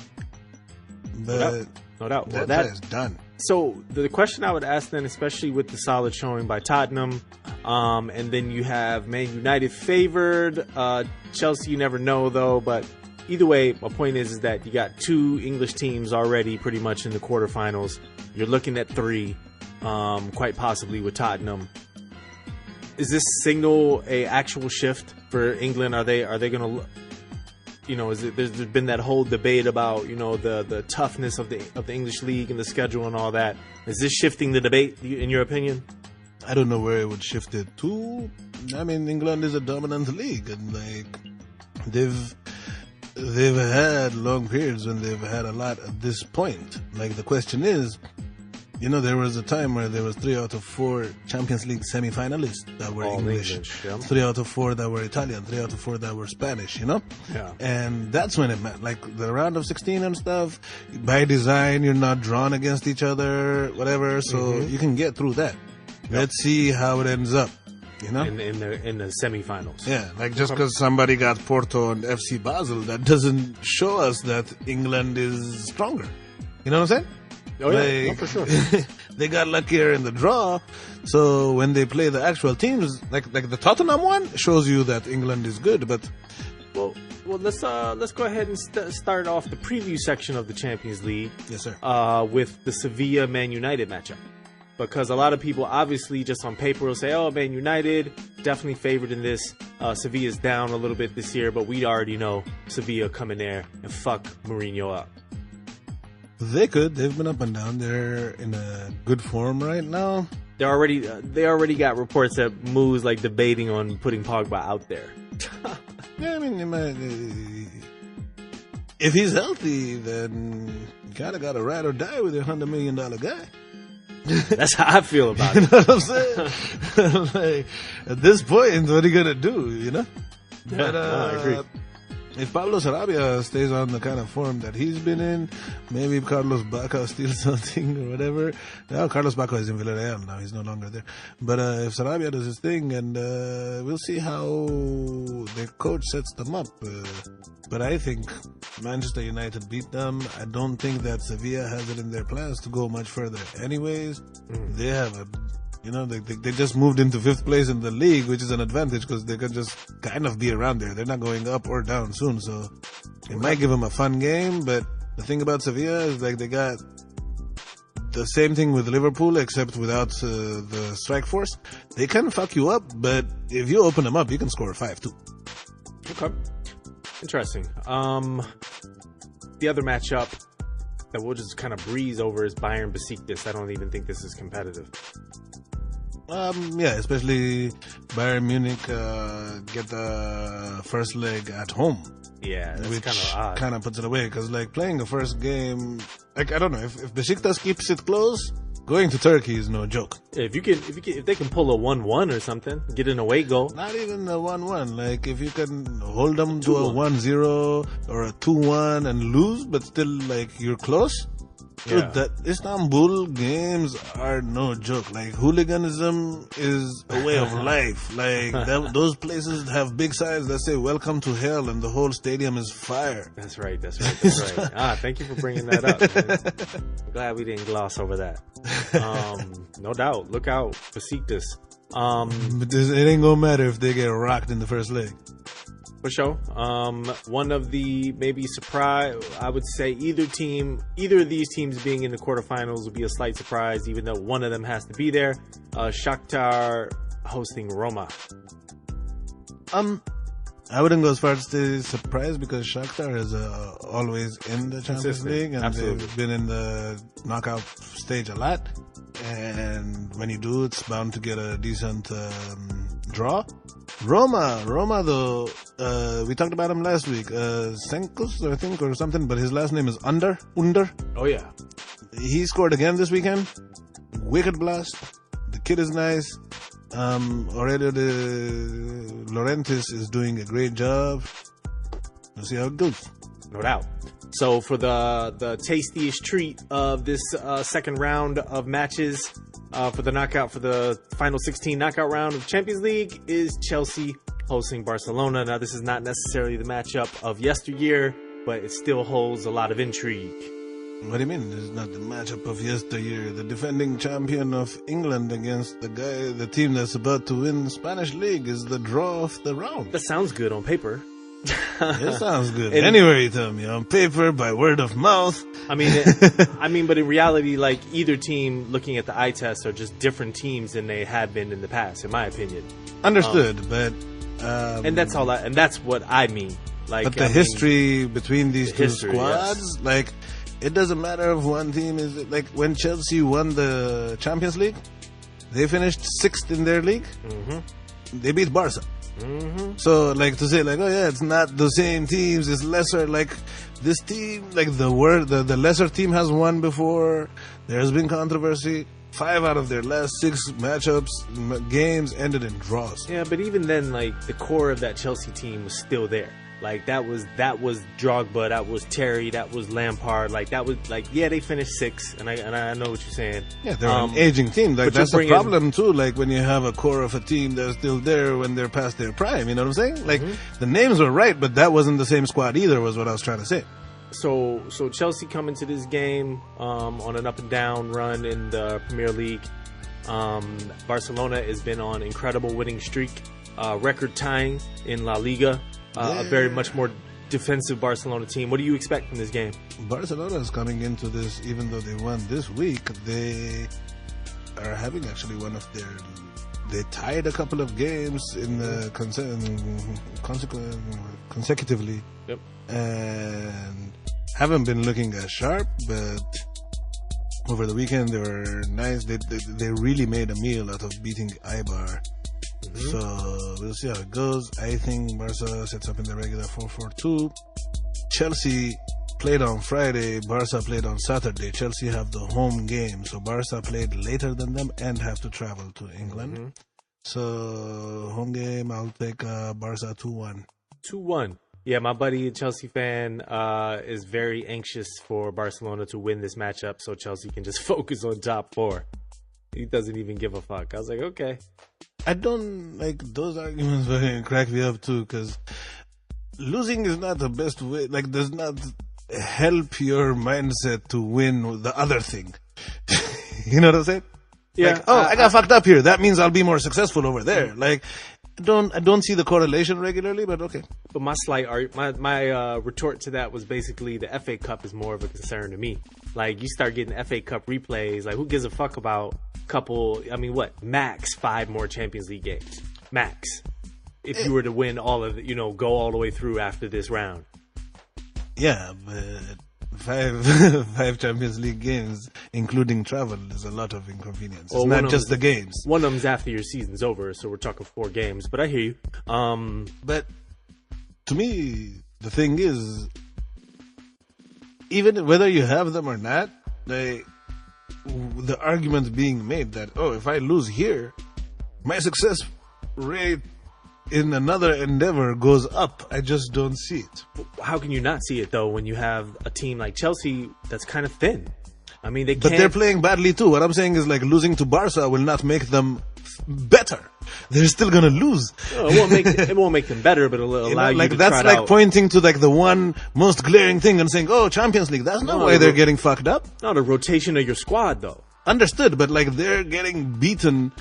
Speaker 1: no doubt.
Speaker 2: Well, that is done.
Speaker 1: So the question I would ask then, especially with the solid showing by Tottenham, and then you have Man United favored, Chelsea. You never know though, but. Either way, my point is that you got 2 English teams already pretty much in the quarterfinals. You're looking at 3, quite possibly with Tottenham. Is this signal a actual shift for England? Are they going to there's been that whole debate about the toughness of the English league and the schedule and all that. Is this shifting the debate in your opinion?
Speaker 2: I don't know where it would shift it to. I mean, England is a dominant league, and they've had long periods when they've had a lot at this point. The question is, there was a time where there was 3 out of 4 Champions League semi-finalists that were English.
Speaker 1: Yeah.
Speaker 2: 3 out of 4 that were Italian, 3 out of 4 that were Spanish,
Speaker 1: Yeah.
Speaker 2: And that's when it meant, the round of 16 and stuff, by design, you're not drawn against each other, whatever, so you can get through that. Yep. Let's see how it ends up,
Speaker 1: in the semi-finals.
Speaker 2: Yeah, just because somebody got Porto and FC Basel, that doesn't show us that England is stronger. You know what I'm saying?
Speaker 1: Oh, yeah, for sure.
Speaker 2: They got luckier in the draw, so when they play the actual teams, like the Tottenham one, shows you that England is good. But
Speaker 1: well, let's go ahead and start off the preview section of the Champions League.
Speaker 2: Yes, sir.
Speaker 1: With the Sevilla Man United matchup, because a lot of people obviously just on paper will say, "Oh, Man United definitely favored in this. Sevilla's down a little bit this year, but we already know Sevilla coming there and fuck Mourinho up."
Speaker 2: They could. They've been up and down. They're in a good form right now.
Speaker 1: They already got reports that Moo's debating on putting Pogba out there.
Speaker 2: Yeah, I mean, if he's healthy, then you kind of got to ride or die with your $100 million guy.
Speaker 1: That's how I feel about it.
Speaker 2: You know what I'm saying? At this point, what are you gonna do?
Speaker 1: Yeah,
Speaker 2: But
Speaker 1: I agree.
Speaker 2: If Pablo Sarabia stays on the kind of form that he's been in, maybe Carlos Bacca steals something or whatever. Now Carlos Bacca is in Villarreal now; he's no longer there. But if Sarabia does his thing, and we'll see how the coach sets them up. But I think Manchester United beat them. I don't think that Sevilla has it in their plans to go much further. Anyways, they have they just moved into 5th place in the league, which is an advantage because they can just kind of be around there. They're not going up or down soon, so it might give them a fun game. But the thing about Sevilla is they got the same thing with Liverpool, except without the strike force. They can fuck you up, but if you open them up, you can score 5 too.
Speaker 1: Okay. Interesting. The other matchup that we'll just kind of breeze over is Bayern Besiktas. I don't even think this is competitive.
Speaker 2: Yeah, especially Bayern Munich get the first leg at home.
Speaker 1: Yeah, that's
Speaker 2: which
Speaker 1: kind of odd.
Speaker 2: Kind of puts it away because playing the first game, I don't know if Besiktas keeps it close. Going to Turkey is no joke.
Speaker 1: If they can pull a 1-1 or something, get an away goal.
Speaker 2: Not even a 1-1. If you can hold them to a 1-0 or a 2-1 and lose, but still you're close.
Speaker 1: Yeah.
Speaker 2: Dude, that Istanbul games are no joke. Hooliganism is a way of life. Those places have big signs that say "Welcome to Hell," and the whole stadium is fire.
Speaker 1: That's right. Thank you for bringing that up, man. I'm glad we didn't gloss over that. No doubt. Look out, Besiktas.
Speaker 2: But it ain't gonna matter if they get rocked in the first leg.
Speaker 1: For sure. One of the maybe surprise, I would say either of these teams being in the quarterfinals would be a slight surprise, even though one of them has to be there. Shakhtar hosting Roma.
Speaker 2: I wouldn't go as far as to say surprised because Shakhtar is always in the Champions League and they've been in the knockout stage a lot. And when you do, it's bound to get a decent draw. Roma though, we talked about him last week. Senkus, I think, or something, but his last name is Under.
Speaker 1: Oh yeah.
Speaker 2: He scored again this weekend. Wicked blast. The kid is nice. Aurelio de Laurentiis is doing a great job. We'll see how it goes.
Speaker 1: No doubt. So for the tastiest treat of this second round of matches for the final 16 knockout round of Champions League is Chelsea hosting Barcelona. Now this is not necessarily the matchup of yesteryear, but it still holds a lot of intrigue.
Speaker 2: What do you mean? This is not the matchup of yesteryear. The defending champion of England against the team that's about to win the Spanish League is the draw of the round.
Speaker 1: That sounds good on paper.
Speaker 2: It sounds good. Anywhere you tell me, on paper, by word of mouth.
Speaker 1: But in reality, either team, looking at the eye test, are just different teams than they have been in the past, in my opinion.
Speaker 2: Understood, but
Speaker 1: and that's all. And that's what I mean. Like,
Speaker 2: but the history between these two squads,
Speaker 1: yes.
Speaker 2: like, it doesn't matter if one team is like when Chelsea won the Champions League, they finished 6th in their league.
Speaker 1: Mm-hmm.
Speaker 2: They beat Barca.
Speaker 1: Mm-hmm.
Speaker 2: So, like, to say, like, oh yeah, it's not the same teams, it's lesser. Like, this team, like the lesser team has won before. There's been controversy. 5 out of their last 6 games ended in draws.
Speaker 1: Yeah, but even then, like, the core of that Chelsea team was still there. Like, that was Drogba, that was Terry, that was Lampard. Like, that was, like, yeah, they finished 6th, and I know what you're saying.
Speaker 2: Yeah, they're an aging team. Like, that's the problem, too. Like, when you have a core of a team that's still there when they're past their prime, you know what I'm saying? Like, the names were right, but that wasn't the same squad either, was what I was trying to say.
Speaker 1: So Chelsea come into this game on an up and down run in the Premier League. Barcelona has been on an incredible winning streak, record tying in La Liga. A very much more defensive Barcelona team. What do you expect from this game?
Speaker 2: Barcelona is coming into this, even though they won this week, they are having actually one of their. They tied a couple of games in the consecutively.
Speaker 1: Yep.
Speaker 2: And haven't been looking as sharp, but over the weekend they were nice. They really made a meal out of beating Eibar. Mm-hmm. So we'll see how it goes. I think Barca sets up in the regular 4-4-2. Chelsea played on Friday, Barca played on Saturday. Chelsea have the home game, so Barca played later than them and have to travel to England. Mm-hmm. So home game, I'll take Barca 2-1.
Speaker 1: 2-1. Yeah, my buddy, a Chelsea fan, is very anxious for Barcelona to win this matchup so Chelsea can just focus on top 4. He doesn't even give a fuck. I was like, okay.
Speaker 2: I don't like those arguments. Fucking crack me up too, because losing is not the best way. Like, does not help your mindset to win the other thing. You know what I'm saying?
Speaker 1: Yeah.
Speaker 2: Like, I got fucked up here. That means I'll be more successful over there. Like, I don't see the correlation regularly, but okay.
Speaker 1: But my retort to that was basically the FA Cup is more of a concern to me. Like, you start getting FA Cup replays. Like, who gives a fuck about max 5 more Champions League games? Max. If you were to win all of it, go all the way through after this round.
Speaker 2: Yeah, but 5 Champions League games, including travel, is a lot of inconvenience. It's not just the games.
Speaker 1: One of them's after your season's over, so we're talking 4 games. But I hear you.
Speaker 2: But to me, the thing is, even whether you have them or not, the argument being made that, if I lose here, my success rate in another endeavor goes up. I just don't see it.
Speaker 1: How can you not see it, though, when you have a team like Chelsea that's kind of thin? I mean, they can't...
Speaker 2: But they're playing badly, too. What I'm saying is, like, losing to Barca will not make them better. They're still going to lose.
Speaker 1: No, it won't make them better, but it'll allow you to
Speaker 2: that's like pointing to, like, the one most glaring thing and saying, Champions League. That's not why they're getting fucked up.
Speaker 1: No, the rotation of your squad, though.
Speaker 2: Understood, but, like, they're getting beaten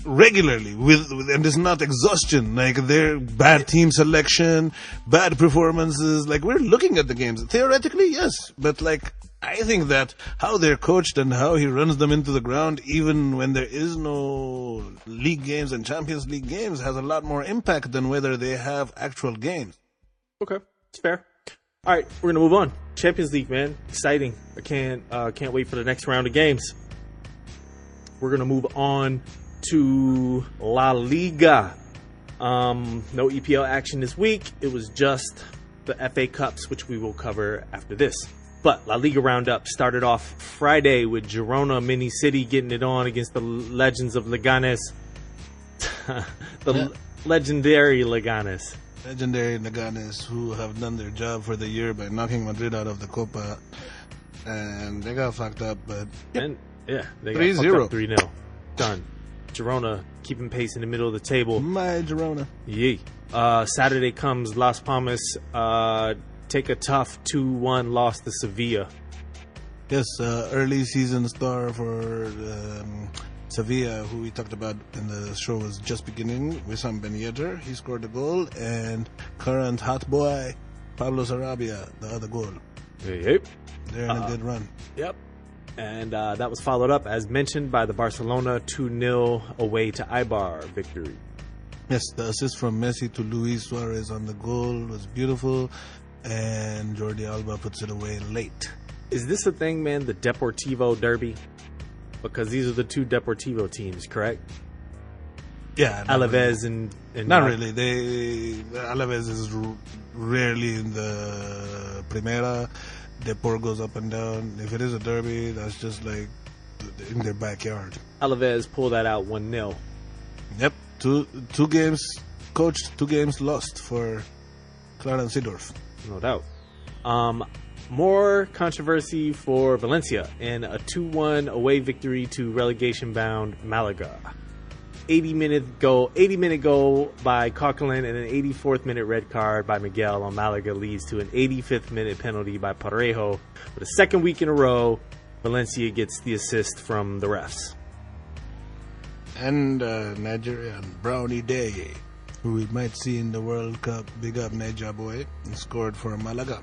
Speaker 2: regularly and it's not exhaustion. Like, they're bad team selection, bad performances. Like, we're looking at the games. Theoretically, yes, but, like, I think that how they're coached and how he runs them into the ground, even when there is no league games and Champions League games, has a lot more impact than whether they have actual games.
Speaker 1: Okay, it's fair. All right, we're gonna move on. Champions League, man, exciting. I can't wait for the next round of games. We're gonna move on to La Liga. No EPL action this week. It was just the FA Cups, which we will cover after this. But La Liga roundup started off Friday with Girona Mini City getting it on against the Legends of Leganes. Legendary Leganes.
Speaker 2: Legendary Leganes, who have done their job for the year by knocking Madrid out of the Copa. And they got fucked up, but...
Speaker 1: And, yeah, they got
Speaker 2: 3-0.
Speaker 1: fucked up 3-0. Done. Girona keeping pace in the middle of the table.
Speaker 2: My Girona.
Speaker 1: Yee. Saturday comes Las Palmas. Take a tough 2-1 loss to Sevilla.
Speaker 2: Yes, early season star for Sevilla, who we talked about in the show, was just beginning. Wissam Ben Yedder, he scored a goal, and current hot boy Pablo Sarabia, the other goal.
Speaker 1: Yep.
Speaker 2: They're in a good run.
Speaker 1: Yep. And that was followed up, as mentioned, by the Barcelona 2-0 away to Eibar victory.
Speaker 2: Yes, the assist from Messi to Luis Suarez on the goal was beautiful, and Jordi Alba puts it away late.
Speaker 1: Is this a thing, man, the Deportivo Derby? Because these are the two Deportivo teams, correct?
Speaker 2: Yeah.
Speaker 1: Alaves and
Speaker 2: not really. Alaves is rarely in the Primera. Depor goes up and down. If it is a derby, that's just like in their backyard.
Speaker 1: Alaves pulled that out 1-0.
Speaker 2: Yep. Two games coached, 2 games lost for Clarence Seedorf.
Speaker 1: No doubt. More controversy for Valencia in a 2-1 away victory to relegation-bound Malaga. 80-minute goal by Coquelin and an 84th minute red card by Miguel on Malaga leads to an 85th minute penalty by Parejo. For the second week in a row, Valencia gets the assist from the refs.
Speaker 2: And Nigerian Brownie Day, who we might see in the World Cup, big up Niger boy, and scored for Malaga.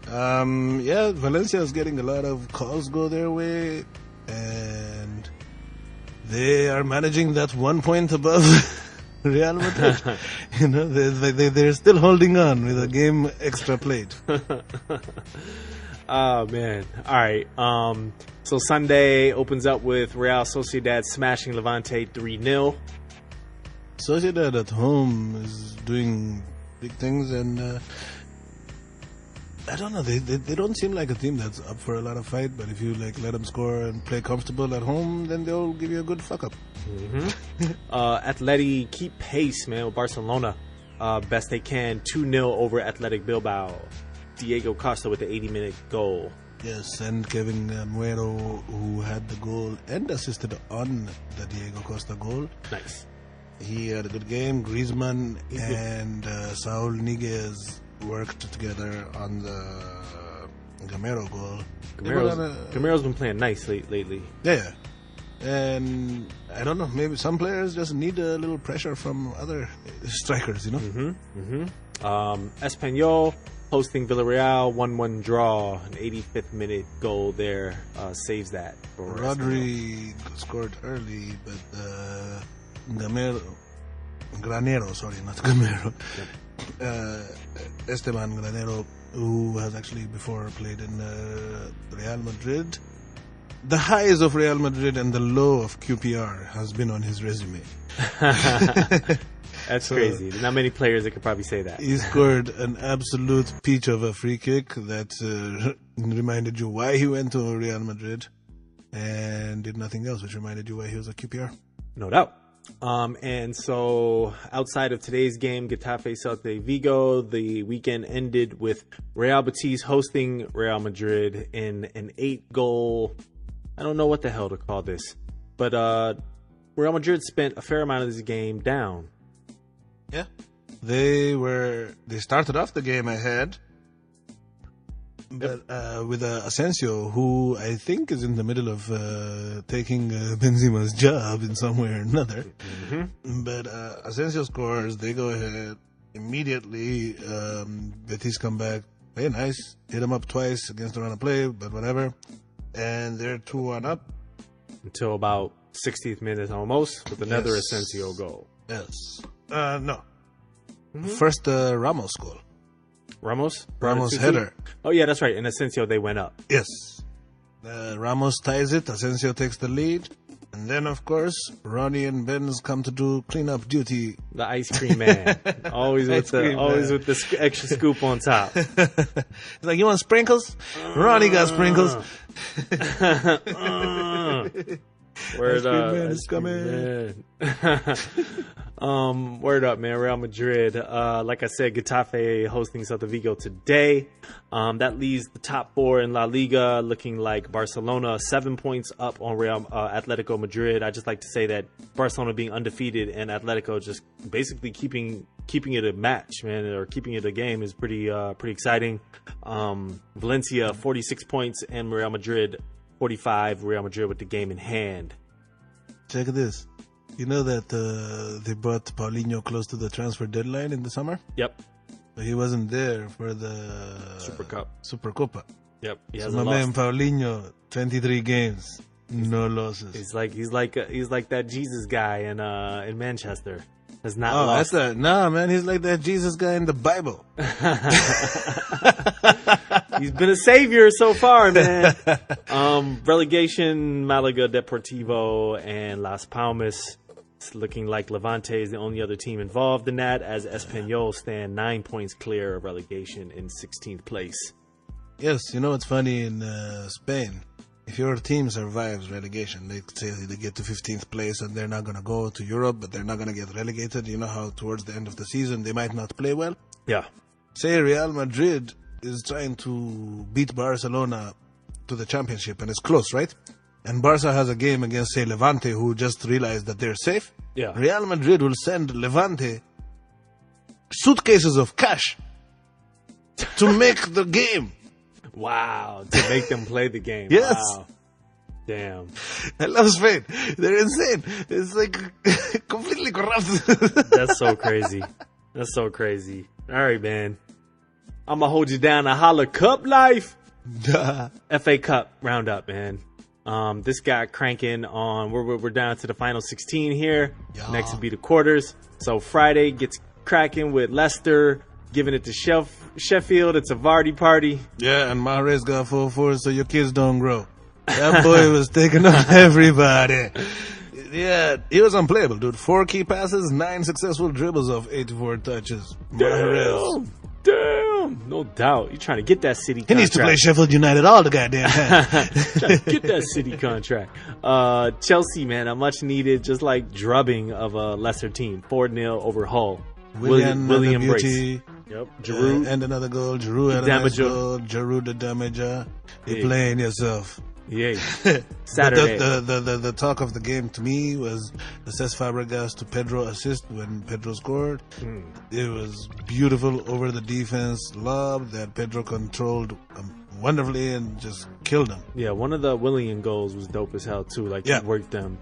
Speaker 2: Valencia is getting a lot of calls go their way, and they are managing that 1 point above Real Madrid. They're still holding on with a game extra played.
Speaker 1: Oh man! All right. So Sunday opens up with Real Sociedad smashing Levante 3-0.
Speaker 2: Sociedad at home is doing big things, and I don't know. They don't seem like a team that's up for a lot of fight. But if you let them score and play comfortable at home, then they'll give you a good fuck up.
Speaker 1: Mm-hmm. Atleti keep pace, man, with Barcelona. Best they can, 2-0 over Athletic Bilbao. Diego Costa with the 80-minute goal.
Speaker 2: Yes, and Kevin Muero, who had the goal and assisted on the Diego Costa goal.
Speaker 1: Nice.
Speaker 2: He had a good game. Griezmann and Saul Niguez worked together on the Gamero goal.
Speaker 1: Gamero's been playing nice lately.
Speaker 2: Yeah. And I don't know, maybe some players just need a little pressure from other strikers,
Speaker 1: Espanyol hosting Villarreal, 1-1 draw, an 85th minute goal there saves that. For
Speaker 2: Rodri scored early, but Granero, sorry, not Gamero. Esteban Granero, who has actually before played in Real Madrid. The highs of Real Madrid and the low of QPR has been on his resume.
Speaker 1: That's crazy. There's not many players that could probably say that.
Speaker 2: He scored an absolute peach of a free kick that reminded you why he went to Real Madrid, and did nothing else, which reminded you why he was at QPR.
Speaker 1: No doubt. And so outside of today's game, Getafe Celta Vigo, the weekend ended with Real Betis hosting Real Madrid in an 8-goal, I don't know what the hell to call this, but Real Madrid spent a fair amount of this game down.
Speaker 2: Yeah. They started off the game ahead, but with Asensio, who I think is in the middle of taking Benzema's job in some way or another. Mm-hmm. But Asensio scores, they go ahead immediately. Betis come back, play nice, hit him up twice against the run of play, but whatever. And they're 2-1 up.
Speaker 1: Until about 60th minute almost, with another Asensio goal.
Speaker 2: Yes. No. Mm-hmm. First Ramos goal.
Speaker 1: Ramos
Speaker 2: header.
Speaker 1: Oh yeah, that's right. In Asensio, they went up.
Speaker 2: Yes. Ramos ties it. Asensio takes the lead, and then of course Ronnie and Benz come to do cleanup duty.
Speaker 1: The ice cream man, always with the extra scoop on top.
Speaker 2: He's like, "You want sprinkles?" Ronnie got sprinkles.
Speaker 1: Word up,
Speaker 2: man is coming.
Speaker 1: Word up, man. Real Madrid. Like I said, Getafe hosting Celta Vigo today. That leaves the top 4 in La Liga looking like Barcelona 7 points up on Real Atletico Madrid. I just like to say that Barcelona being undefeated and Atletico just basically keeping it a match, man, or keeping it a game is pretty exciting. Valencia 46 points and Real Madrid 45. Real Madrid with the game in hand.
Speaker 2: Check this. You know that they brought Paulinho close to the transfer deadline in the summer?
Speaker 1: Yep.
Speaker 2: But he wasn't there for the Supercopa.
Speaker 1: Yep.
Speaker 2: So my man Paulinho, 23 games, no losses.
Speaker 1: He's like that Jesus guy in Manchester. has not
Speaker 2: Oh,
Speaker 1: lost.
Speaker 2: nah, man. He's like that Jesus guy in the Bible.
Speaker 1: He's been a savior so far, man. Relegation, Malaga, Deportivo, and Las Palmas. It's looking like Levante is the only other team involved in that, as Espanyol stand 9 points clear of relegation in 16th place.
Speaker 2: Yes, you know what's funny in Spain? If your team survives relegation, they say they get to 15th place and they're not going to go to Europe, but they're not going to get relegated. You know how towards the end of the season they might not play well?
Speaker 1: Yeah.
Speaker 2: Say Real Madrid is trying to beat Barcelona to the championship and it's close, right? And Barca has a game against, say, Levante, who just realized that they're safe.
Speaker 1: Yeah.
Speaker 2: Real Madrid will send Levante suitcases of cash to make the game.
Speaker 1: Wow. To make them play the game.
Speaker 2: Yes.
Speaker 1: Wow. Damn.
Speaker 2: I love Spain. They're insane. It's like completely corrupt.
Speaker 1: That's so crazy. That's so crazy. All right, man. I'm going to hold you down to Holla Cup life. FA Cup roundup, man. This got cranking on. We're down to the final 16 here.
Speaker 2: Yeah.
Speaker 1: Next will be the quarters. So Friday gets cracking with Leicester giving it to Sheffield. It's a Vardy party.
Speaker 2: Yeah, and Mahrez got 4-4, so your kids don't grow. That boy was taking on everybody. Yeah, he was unplayable, dude. 4 key passes, 9 successful dribbles off 84 touches. Mahrez.
Speaker 1: Damn. No doubt. You're trying to get that City contract.
Speaker 2: He needs to play Sheffield United all the goddamn time.
Speaker 1: Trying to get that City contract. Chelsea, man, a much needed, just like drubbing of a lesser team. 4-0 over Hull. William Brace. Yep. Giroud.
Speaker 2: And another goal. Giroud had a nice goal. Giroud the damager. You're playing yourself.
Speaker 1: Yeah. Saturday.
Speaker 2: The talk of the game to me was the Cesc Fabregas to Pedro assist when Pedro scored. It was beautiful over the defense lob that Pedro controlled wonderfully and just killed him.
Speaker 1: Yeah, one of the Willian goals was dope as hell too. Like he worked them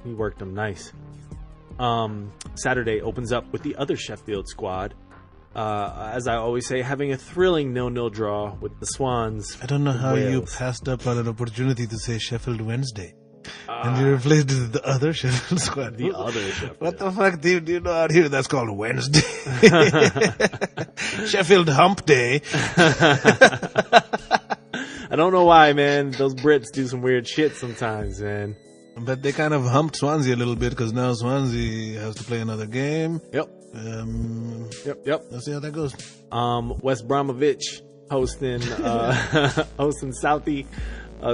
Speaker 1: nice. Saturday opens up with the other Sheffield squad. As I always say, having a thrilling 0-0 draw with the Swans.
Speaker 2: I don't know how you passed up on an opportunity to say Sheffield Wednesday. And you replaced it with the other Sheffield squad.
Speaker 1: The other Sheffield.
Speaker 2: What the fuck do you know out here that's called Wednesday? Sheffield Hump Day.
Speaker 1: I don't know why, man. Those Brits do some weird shit sometimes, man.
Speaker 2: But they kind of humped Swansea a little bit because now Swansea has to play another game.
Speaker 1: Yep. Yep.
Speaker 2: Let's see how that goes.
Speaker 1: West Bromwich hosting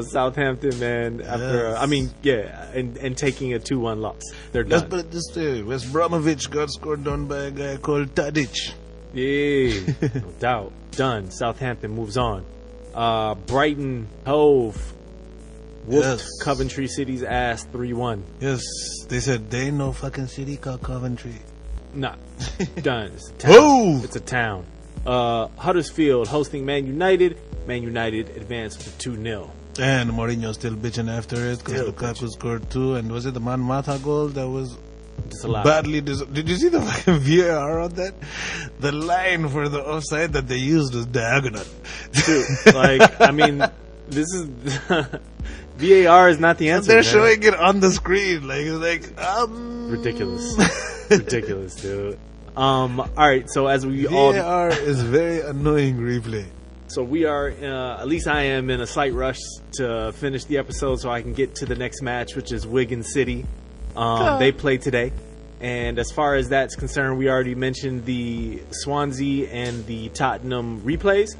Speaker 1: Southampton, man. After and taking a 2-1 loss. They're done.
Speaker 2: Let's put it this way: West Bromwich got scored on by a guy called Tadic.
Speaker 1: Yeah, no doubt. Done. Southampton moves on. Brighton Hove whooped Coventry City's ass 3-1.
Speaker 2: Yes, they said they ain't no fucking city called Coventry.
Speaker 1: Nah, done. It's a town. It's a town. Huddersfield hosting Man United. Man United advanced with 2-0.
Speaker 2: And Mourinho still bitching after it because Lukaku scored 2. And was it the Man Mata goal that was badly Did you see the fucking VAR on that? The line for the offside that they used was diagonal.
Speaker 1: Dude, this is VAR is not the answer.
Speaker 2: They're showing it on the screen.
Speaker 1: Ridiculous, dude. All right, so as we
Speaker 2: VAR is very annoying replay.
Speaker 1: So we are, at least I am, in a slight rush to finish the episode so I can get to the next match, which is Wigan City. They play today. And as far as that's concerned, we already mentioned the Swansea and the Tottenham replays.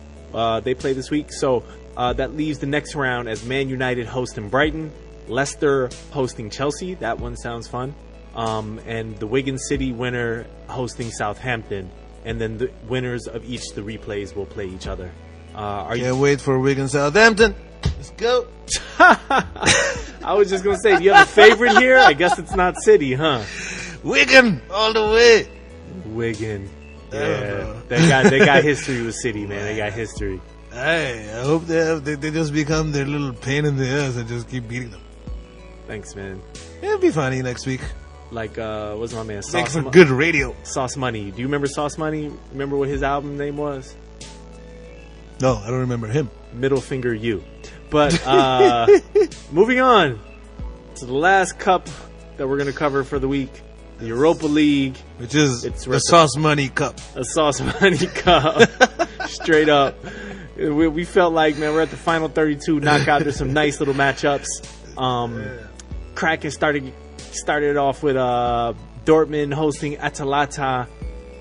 Speaker 1: They play this week. So that leaves the next round as Man United hosting Brighton, Leicester hosting Chelsea. That one sounds fun. And the Wigan City winner hosting Southampton. And then the winners of each of the replays will play each other.
Speaker 2: Can't wait for Wigan Southampton. Let's go.
Speaker 1: I was just gonna say, do you have a favorite here? I guess it's not City, huh?
Speaker 2: Wigan all the way.
Speaker 1: Wigan. Yeah, they got history with City, man. They got history.
Speaker 2: Hey, I hope they just become their little pain in the ass and just keep beating them.
Speaker 1: Thanks, man.
Speaker 2: It'll be funny next week.
Speaker 1: Like, what's my man?
Speaker 2: Make some good radio.
Speaker 1: Sauce Money. Do you remember Sauce Money? Remember what his album name was?
Speaker 2: No, I don't remember him.
Speaker 1: Middle Finger You. But moving on to the last cup that we're going to cover for the week. The Europa League.
Speaker 2: Which is the Sauce Money Cup.
Speaker 1: A Sauce Money Cup. Straight up. We felt like, man, we're at the final 32 knockout. There's some nice little matchups. Kraken started off with Dortmund hosting Atalanta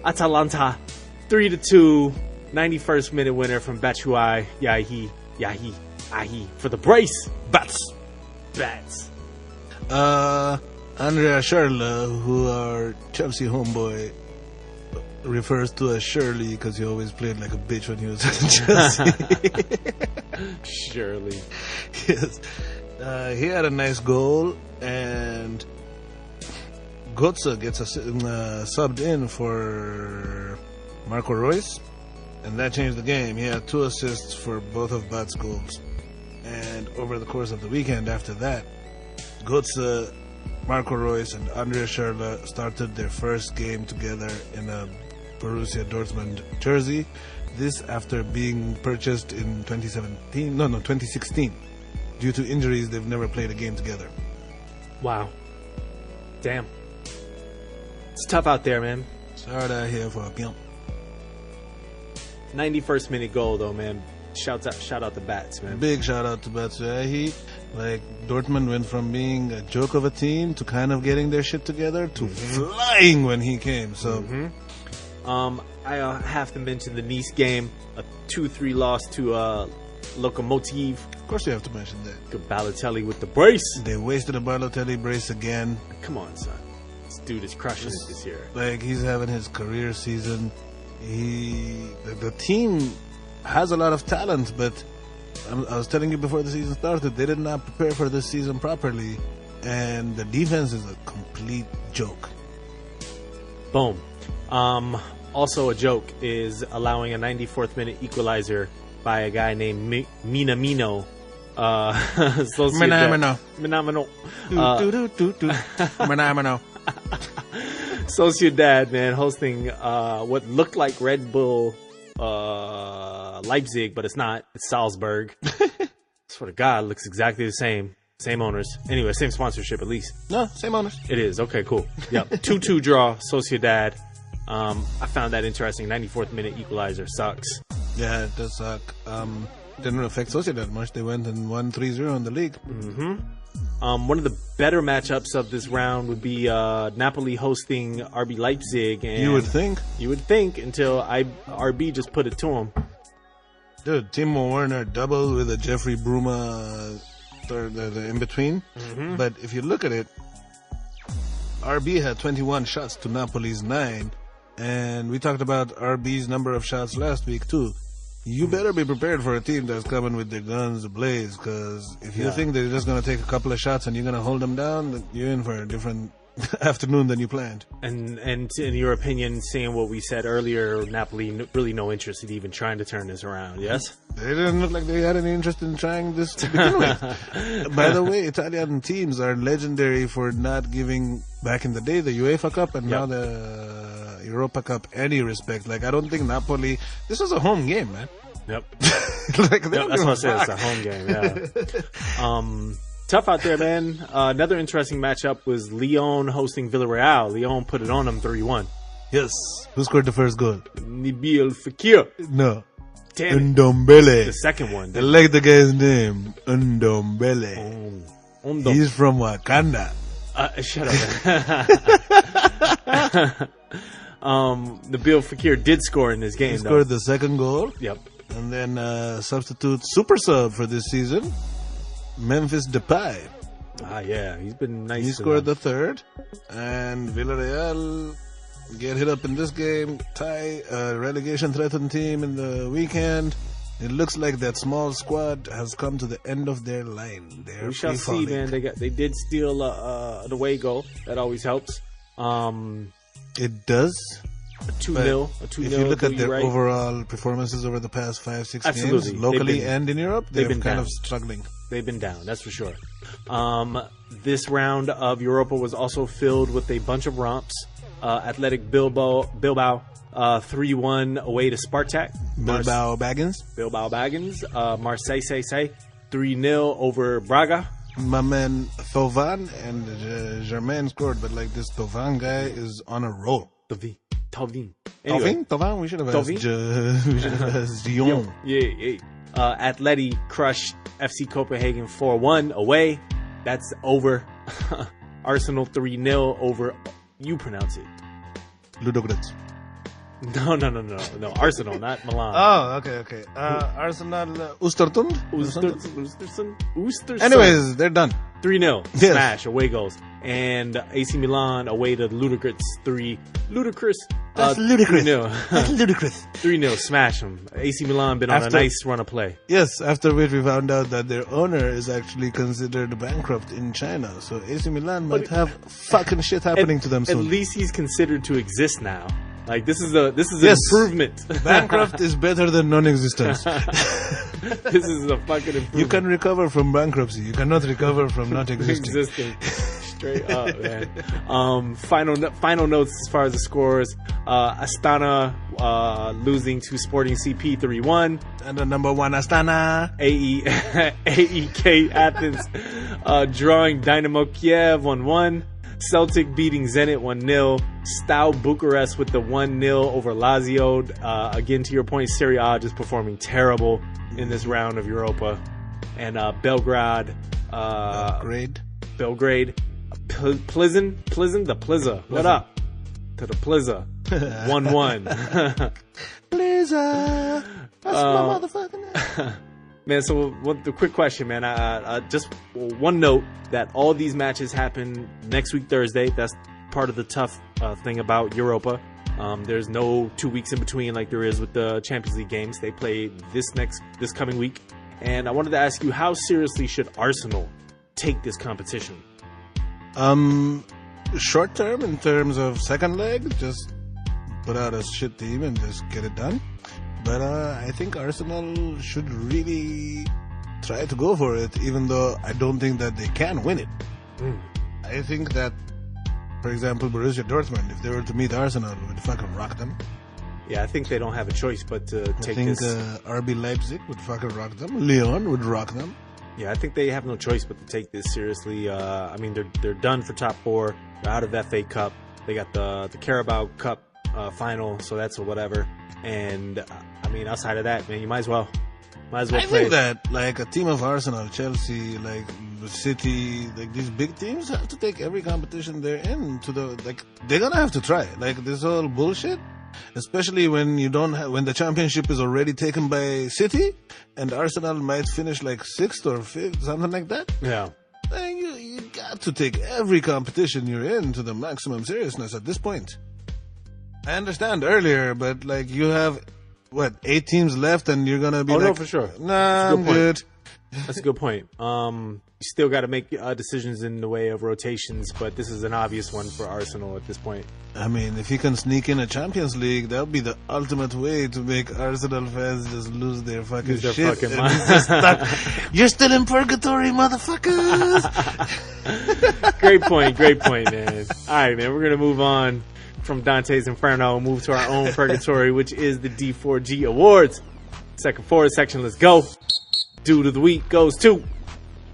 Speaker 1: 3-2. 91st minute winner from Batshuayi Yahi for the brace. Bats.
Speaker 2: Andrea Schürrle, who our Chelsea homeboy refers to as Shirley because he always played like a bitch when he was at Chelsea.
Speaker 1: Shirley.
Speaker 2: Yes. He had a nice goal, and Götze gets subbed in for Marco Reus, and that changed the game. He had 2 assists for both of Bat's goals. And over the course of the weekend after that, Götze, Marco Reus, and Andrea Schürrle started their first game together in a Borussia Dortmund jersey. This after being purchased in 2016. Due to injuries, they've never played a game together.
Speaker 1: Wow. Damn. It's tough out there, man.
Speaker 2: Shout out here for a pimp.
Speaker 1: 91st minute goal, though, man. Shout out to Bats, man.
Speaker 2: Big shout out to Bats. Like, Dortmund went from being a joke of a team to kind of getting their shit together to flying when he came. So,
Speaker 1: I have to mention the Nice game, a 2-3 loss to Lokomotiv.
Speaker 2: Of course, you have to mention that.
Speaker 1: Good Balotelli with the brace.
Speaker 2: They wasted a Balotelli brace again.
Speaker 1: Come on, son. This dude is crushing it this year.
Speaker 2: Like, he's having his career season. The team has a lot of talent, but I was telling you before the season started, they did not prepare for this season properly, and the defense is a complete joke.
Speaker 1: Boom. Also a joke is allowing a 94th minute equalizer by a guy named Minamino. Minamino. Sociedad, man, hosting what looked like Red Bull Leipzig, but it's not. It's Salzburg. Swear to God, it looks exactly the same. Same owners. Anyway, same sponsorship at least.
Speaker 2: No, same owners.
Speaker 1: It is. Okay, cool. Yep. 2-2 draw, Sociedad. I found that interesting. 94th minute equalizer sucks.
Speaker 2: Yeah, it does suck. Didn't affect Sociedad much. They went and won 3-0 in the league.
Speaker 1: One of the better matchups of this round would be Napoli hosting RB Leipzig. And
Speaker 2: you would think.
Speaker 1: You would think until RB just put it to him.
Speaker 2: Dude, Timo Werner double with a Jeffrey Bruma the in between. But if you look at it, RB had 21 shots to Napoli's 9. And we talked about RB's number of shots last week too. You better be prepared for a team that's coming with their guns ablaze, because if you think they're just going to take a couple of shots and you're going to hold them down, then you're in for a different afternoon than you planned.
Speaker 1: And in your opinion, seeing what we said earlier, Napoli really no interest in even trying to turn this around, yes?
Speaker 2: They didn't look like they had any interest in trying this to begin with. By the way, Italian teams are legendary for not giving, back in the day, the UEFA Cup and now the Europa Cup any respect. Like, I don't think Napoli... This was a home game, man.
Speaker 1: Yep.
Speaker 2: Like,
Speaker 1: that's what I said. It's a home game, yeah. Tough out there, man. Another interesting matchup was Lyon hosting Villarreal. Lyon put it on them 3-1.
Speaker 2: Yes. Who scored the first goal?
Speaker 1: Nabil Fekir.
Speaker 2: No.
Speaker 1: Damn
Speaker 2: Ndombele.
Speaker 1: The second one.
Speaker 2: I like the guy's name. Ndombele. He's from Wakanda.
Speaker 1: Shut up. Nabil Fekir did score in this game.
Speaker 2: He scored the second goal.
Speaker 1: Yep.
Speaker 2: And then substitute super sub for this season, Memphis Depay.
Speaker 1: Yeah, he's been nice.
Speaker 2: He scored the third, and Villarreal get hit up in this game. Tie a relegation threatened team in the weekend. It looks like that small squad has come to the end of their line.
Speaker 1: We shall see, man. They did steal an away goal. That always helps.
Speaker 2: It does.
Speaker 1: A 2-0.
Speaker 2: If you look at their overall performances over the past 5-6 games, locally and in Europe, they've been kind of struggling.
Speaker 1: They've been down, that's for sure. This round of Europa was also filled with a bunch of romps. Athletic Bilbao 3-1 away to Spartak.
Speaker 2: Bilbao Baggins.
Speaker 1: Marseille 3-0 over Braga.
Speaker 2: my man Thauvin and Germain scored, but like this Thauvin guy is on a roll.
Speaker 1: Thauvin. Anyway.
Speaker 2: Thauvin? We should have asked Dion.
Speaker 1: Yeah. Atleti crushed FC Copenhagen 4-1 away. That's over. Arsenal 3-0 over. You pronounce it.
Speaker 2: Ludogorets.
Speaker 1: No. Arsenal, not Milan.
Speaker 2: Oh, okay. Arsenal, Oostersund?
Speaker 1: Oostersund.
Speaker 2: Anyways, they're done.
Speaker 1: 3-0.
Speaker 2: Yes.
Speaker 1: Smash. Away goals. And AC Milan away to Ludogorets 3. Ludicrous.
Speaker 2: That's ludicrous.
Speaker 1: 3-0.
Speaker 2: That's ludicrous.
Speaker 1: 3-0. Smash them. AC Milan been on a nice run of play.
Speaker 2: Yes, after which we found out that their owner is actually considered bankrupt in China. So AC Milan might have fucking shit happening to them soon.
Speaker 1: At least he's considered to exist now. Like this is an improvement.
Speaker 2: Bankrupt is better than non-existence.
Speaker 1: This is a fucking improvement.
Speaker 2: You can recover from bankruptcy. You cannot recover from not existing.
Speaker 1: Straight up, man. Final notes as far as the scores. Astana losing to Sporting CP 3-1.
Speaker 2: And the number one Astana.
Speaker 1: AEK Athens drawing Dynamo Kiev 1-1. Celtic beating Zenit 1-0. Steaua Bucharest with the 1-0 over Lazio. Again, to your point, Serie A just performing terrible in this round of Europa. And Belgrade. Plizin, the Plizza. What up? To the Plizza. 1-1.
Speaker 2: Plizza. That's my motherfucking name.
Speaker 1: Man, so the quick question, man. Just one note that all these matches happen next week, Thursday. That's part of the tough thing about Europa. There's no 2 weeks in between like there is with the Champions League games. They play this coming week. And I wanted to ask you, how seriously should Arsenal take this competition?
Speaker 2: Short term, in terms of second leg, just put out a shit team and just get it done. But I think Arsenal should really try to go for it, even though I don't think that they can win it. I think that, for example, Borussia Dortmund, if they were to meet Arsenal, would fucking rock them.
Speaker 1: Yeah, I think they don't have a choice but to take this.
Speaker 2: I think RB Leipzig would fucking rock them. Lyon would rock them.
Speaker 1: Yeah, I think they have no choice but to take this seriously. I mean, they're done for top four. They're out of FA Cup. They got the Carabao Cup final, so that's a whatever. And I mean, outside of that, man, you might as well play.
Speaker 2: I think that like a team of Arsenal, Chelsea, like City, like these big teams have to take every competition they're in to the they're gonna have to try. Like this whole bullshit, especially when when the championship is already taken by City, and Arsenal might finish like 6th or 5th, something like that.
Speaker 1: Yeah.
Speaker 2: You got to take every competition you're in to the maximum seriousness at this point. I understand earlier, but like you have 8 teams left, and you're gonna be
Speaker 1: no, for sure.
Speaker 2: Nah, I'm good.
Speaker 1: That's a good point. You still got to make decisions in the way of rotations, but this is an obvious one for Arsenal at this point.
Speaker 2: I mean, if you can sneak in a Champions League, that would be the ultimate way to make Arsenal fans just lose their fucking shit.
Speaker 1: Fucking mind.
Speaker 2: You're still in purgatory, motherfuckers.
Speaker 1: Great point, man. All right, man, we're gonna move on from Dante's Inferno and move to our own purgatory, which is the D4G Awards. Second forward section, let's go. Dude of the week goes to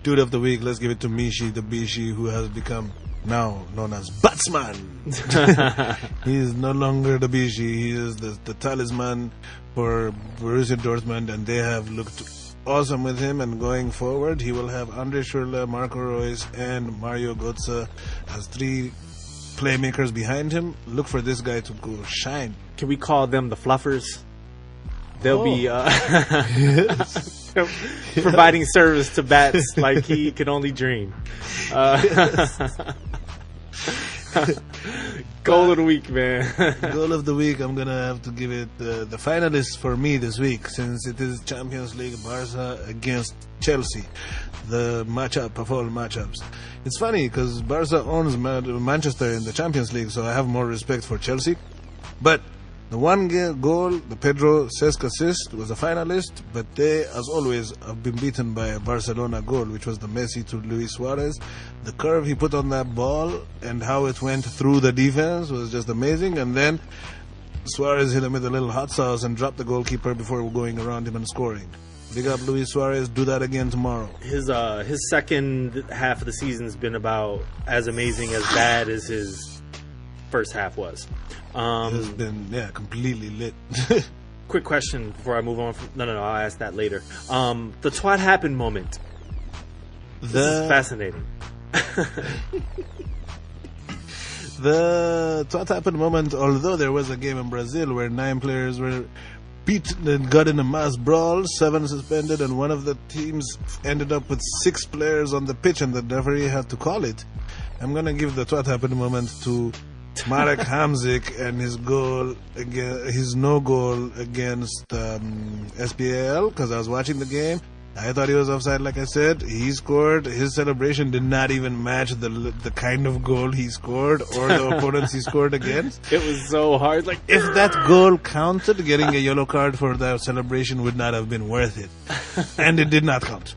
Speaker 2: Dude of the week. Let's give it to Mishi, the Bishi, who has become now known as Batsman. He is no longer the Bishi. He is the talisman for Borussia Dortmund, and they have looked awesome with him. And going forward, he will have Andre Schürrle, Marco Reus, and Mario Götze as 3 playmakers behind him. Look for this guy to go shine.
Speaker 1: Can we call them the Fluffers? They'll be providing service to bats like he could only dream. Goal of the week, man.
Speaker 2: Goal of the week, I'm going to have to give it the finalists for me this week, since it is Champions League, Barca against Chelsea. The matchup of all matchups. It's funny because Barca owns Manchester in the Champions League, so I have more respect for Chelsea. But the one goal, the Pedro Cesc assist, was a finalist, but they, as always, have been beaten by a Barcelona goal, which was the Messi to Luis Suarez. The curve he put on that ball and how it went through the defense was just amazing. And then Suarez hit him with a little hot sauce and dropped the goalkeeper before going around him and scoring. Big up Luis Suarez. Do that again tomorrow.
Speaker 1: His second half of the season's been about as amazing as bad as his first half was.
Speaker 2: It's been completely lit.
Speaker 1: Quick question before I move on. No, I'll ask that later. The twat happened moment. This is fascinating.
Speaker 2: The twat happened moment, although there was a game in Brazil where 9 players were beaten and got in a mass brawl, 7 suspended, and one of the teams ended up with 6 players on the pitch, and the referee had to call it. I'm going to give the twat happened moment to Marek Hamzik and his no goal against SPAL, because I was watching the game. I thought he was offside, like I said. He scored. His celebration did not even match the kind of goal he scored or the opponents he scored against.
Speaker 1: It was so hard. Like,
Speaker 2: if that goal counted, getting a yellow card for that celebration would not have been worth it. And it did not count.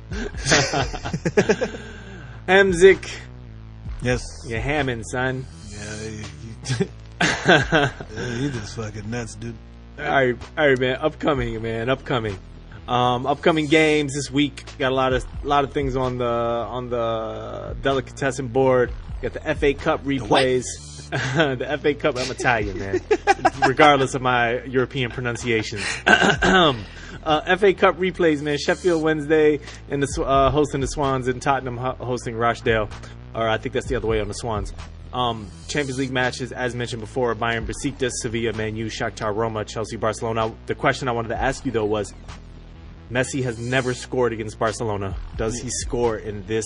Speaker 1: Hamzik.
Speaker 2: Yes.
Speaker 1: You're hamming, son.
Speaker 2: Yeah, he just fucking nuts, dude.
Speaker 1: All right, man. Upcoming. Upcoming games this week. Got a lot of things on the delicatessen board. Got the FA Cup replays. The FA Cup. I'm Italian, man. Regardless of my European pronunciations. FA Cup replays, man. Sheffield Wednesday and the hosting the Swans, and Tottenham hosting Rochdale. Or I think that's the other way on the Swans. Champions League matches, as mentioned before: Bayern, Besiktas, Sevilla, Man U, Shakhtar, Roma, Chelsea, Barcelona. The question I wanted to ask you though was, Messi has never scored against Barcelona. Does he score in this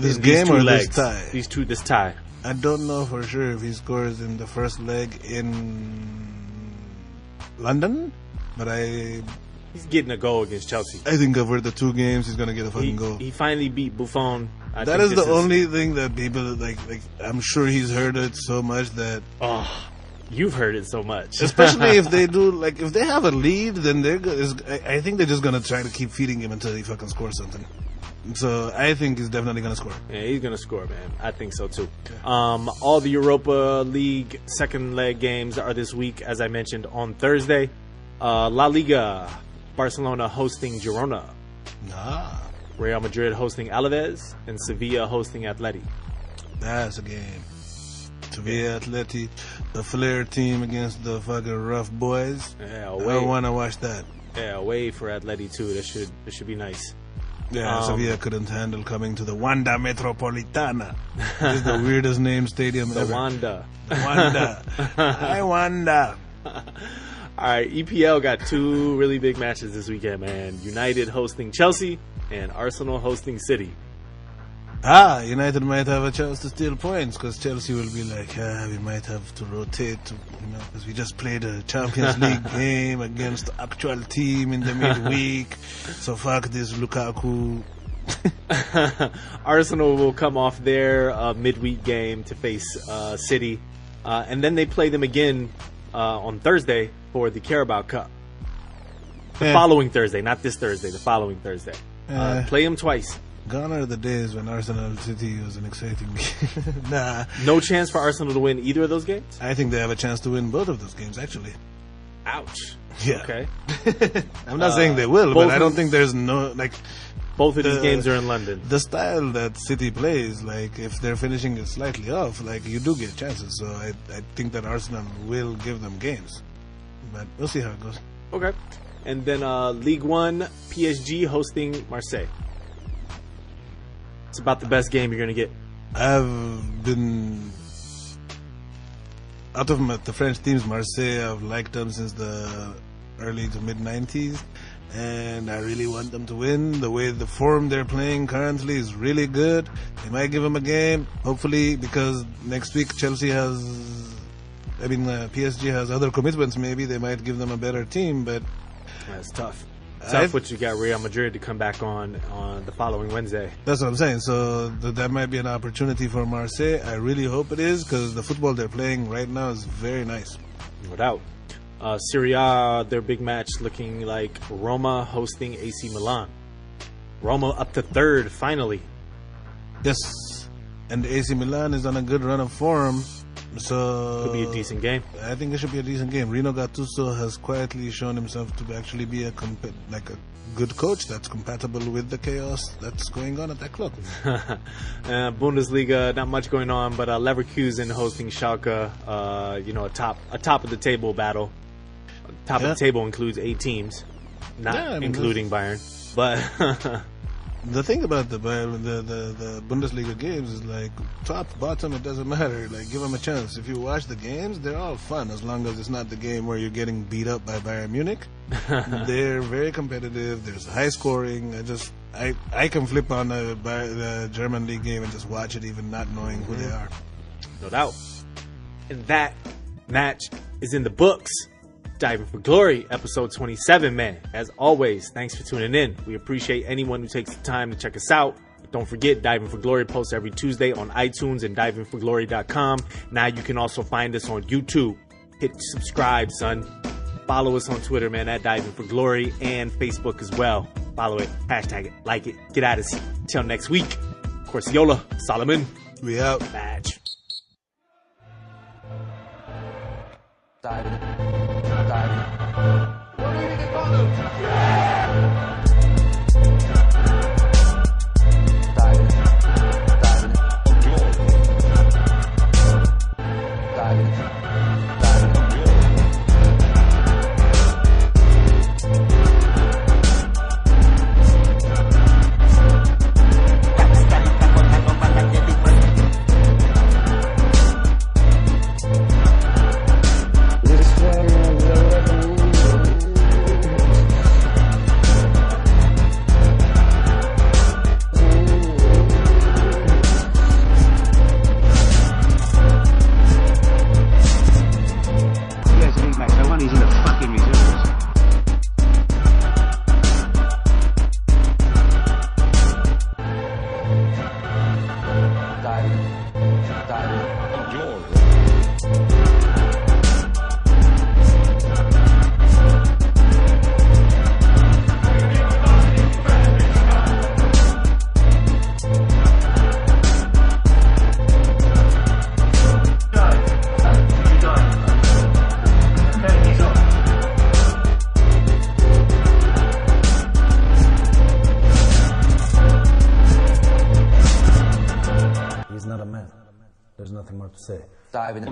Speaker 2: game or this tie?
Speaker 1: This tie.
Speaker 2: I don't know for sure if he scores in the first leg in London, but
Speaker 1: he's getting a goal against Chelsea.
Speaker 2: I think over the 2 games he's gonna get a fucking goal.
Speaker 1: He finally beat Buffon.
Speaker 2: That is the only thing that people like. I'm sure he's heard it so much that.
Speaker 1: Oh, you've heard it so much.
Speaker 2: Especially if they do, if they have a lead, then I think they're just gonna try to keep feeding him until he fucking scores something. So I think he's definitely gonna score.
Speaker 1: Yeah, he's gonna score, man. I think so too. All the Europa League second leg games are this week, as I mentioned, on Thursday. La Liga, Barcelona hosting Girona. Real Madrid hosting Alaves, and Sevilla hosting Atleti.
Speaker 2: That's a game. Sevilla, Atleti, the Flair team against the fucking rough boys.
Speaker 1: Yeah,
Speaker 2: I want to watch that.
Speaker 1: Yeah, away for Atleti too. That should be nice.
Speaker 2: Yeah, Sevilla couldn't handle coming to the Wanda Metropolitana. This is the weirdest name stadium ever.
Speaker 1: Wanda.
Speaker 2: Hi, Wanda.
Speaker 1: All right, EPL got 2 really big matches this weekend, man. United hosting Chelsea and Arsenal hosting City.
Speaker 2: United might have a chance to steal points because Chelsea will be like, we might have to rotate, because we just played a Champions League game against the actual team in the midweek. So fuck this Lukaku.
Speaker 1: Arsenal will come off their midweek game to face City, and then they play them again on Thursday for the Carabao Cup. The following Thursday, not this Thursday, the following Thursday. Play them twice.
Speaker 2: Gone are the days when Arsenal City was an exciting game. Nah.
Speaker 1: No chance for Arsenal to win either of those games?
Speaker 2: I think they have a chance to win both of those games, actually.
Speaker 1: Ouch.
Speaker 2: Yeah.
Speaker 1: Okay.
Speaker 2: I'm not saying they will, but I don't think there's no,
Speaker 1: both of these games are in London.
Speaker 2: The style that City plays, if they're finishing it slightly off, you do get chances. So I think that Arsenal will give them games. But we'll see how it goes.
Speaker 1: Okay. And then League One, PSG hosting Marseille. It's about the best game you're going to get.
Speaker 2: I've been... Out of the French teams, Marseille, I've liked them since the early to mid-90s. And I really want them to win. The way the form they're playing currently is really good. They might give them a game, hopefully, because next week PSG has other commitments. Maybe they might give them a better team, but
Speaker 1: that's tough. Tough what you got Real Madrid to come back on the following Wednesday.
Speaker 2: That's what I'm saying. So that might be an opportunity for Marseille. I really hope it is, because the football they're playing right now is very nice.
Speaker 1: No doubt. Serie A, their big match looking like Roma hosting AC Milan. Roma up to 3rd, finally.
Speaker 2: Yes. And AC Milan is on a good run of form. So
Speaker 1: Could be a decent game.
Speaker 2: I think it should be a decent game. Rino Gattuso has quietly shown himself to actually be a good coach that's compatible with the chaos that's going on at that club.
Speaker 1: Bundesliga, not much going on, but Leverkusen hosting Schalke. A top of the table battle. Top of the table includes 8 teams, not including Bayern. But
Speaker 2: the thing about the Bundesliga games is like top, bottom, it doesn't matter. Like, give them a chance. If you watch the games, they're all fun as long as it's not the game where you're getting beat up by Bayern Munich. They're very competitive. There's high scoring. I can flip on the German league game and just watch it even not knowing who they are.
Speaker 1: No doubt. And that match is in the books. Diving for Glory, episode 27, man. As always, thanks for tuning in. We appreciate anyone who takes the time to check us out. Don't forget, Diving for Glory posts every Tuesday on iTunes and divingforglory.com. Now you can also find us on YouTube. Hit subscribe, son. Follow us on Twitter, man, at Diving for Glory, and Facebook as well. Follow it, hashtag it, like it. Get out of here. Till next week. Corciola, Solomon.
Speaker 2: We out.
Speaker 1: Match.
Speaker 3: Diving. What do you think it
Speaker 4: There's nothing more to say.
Speaker 3: Diving.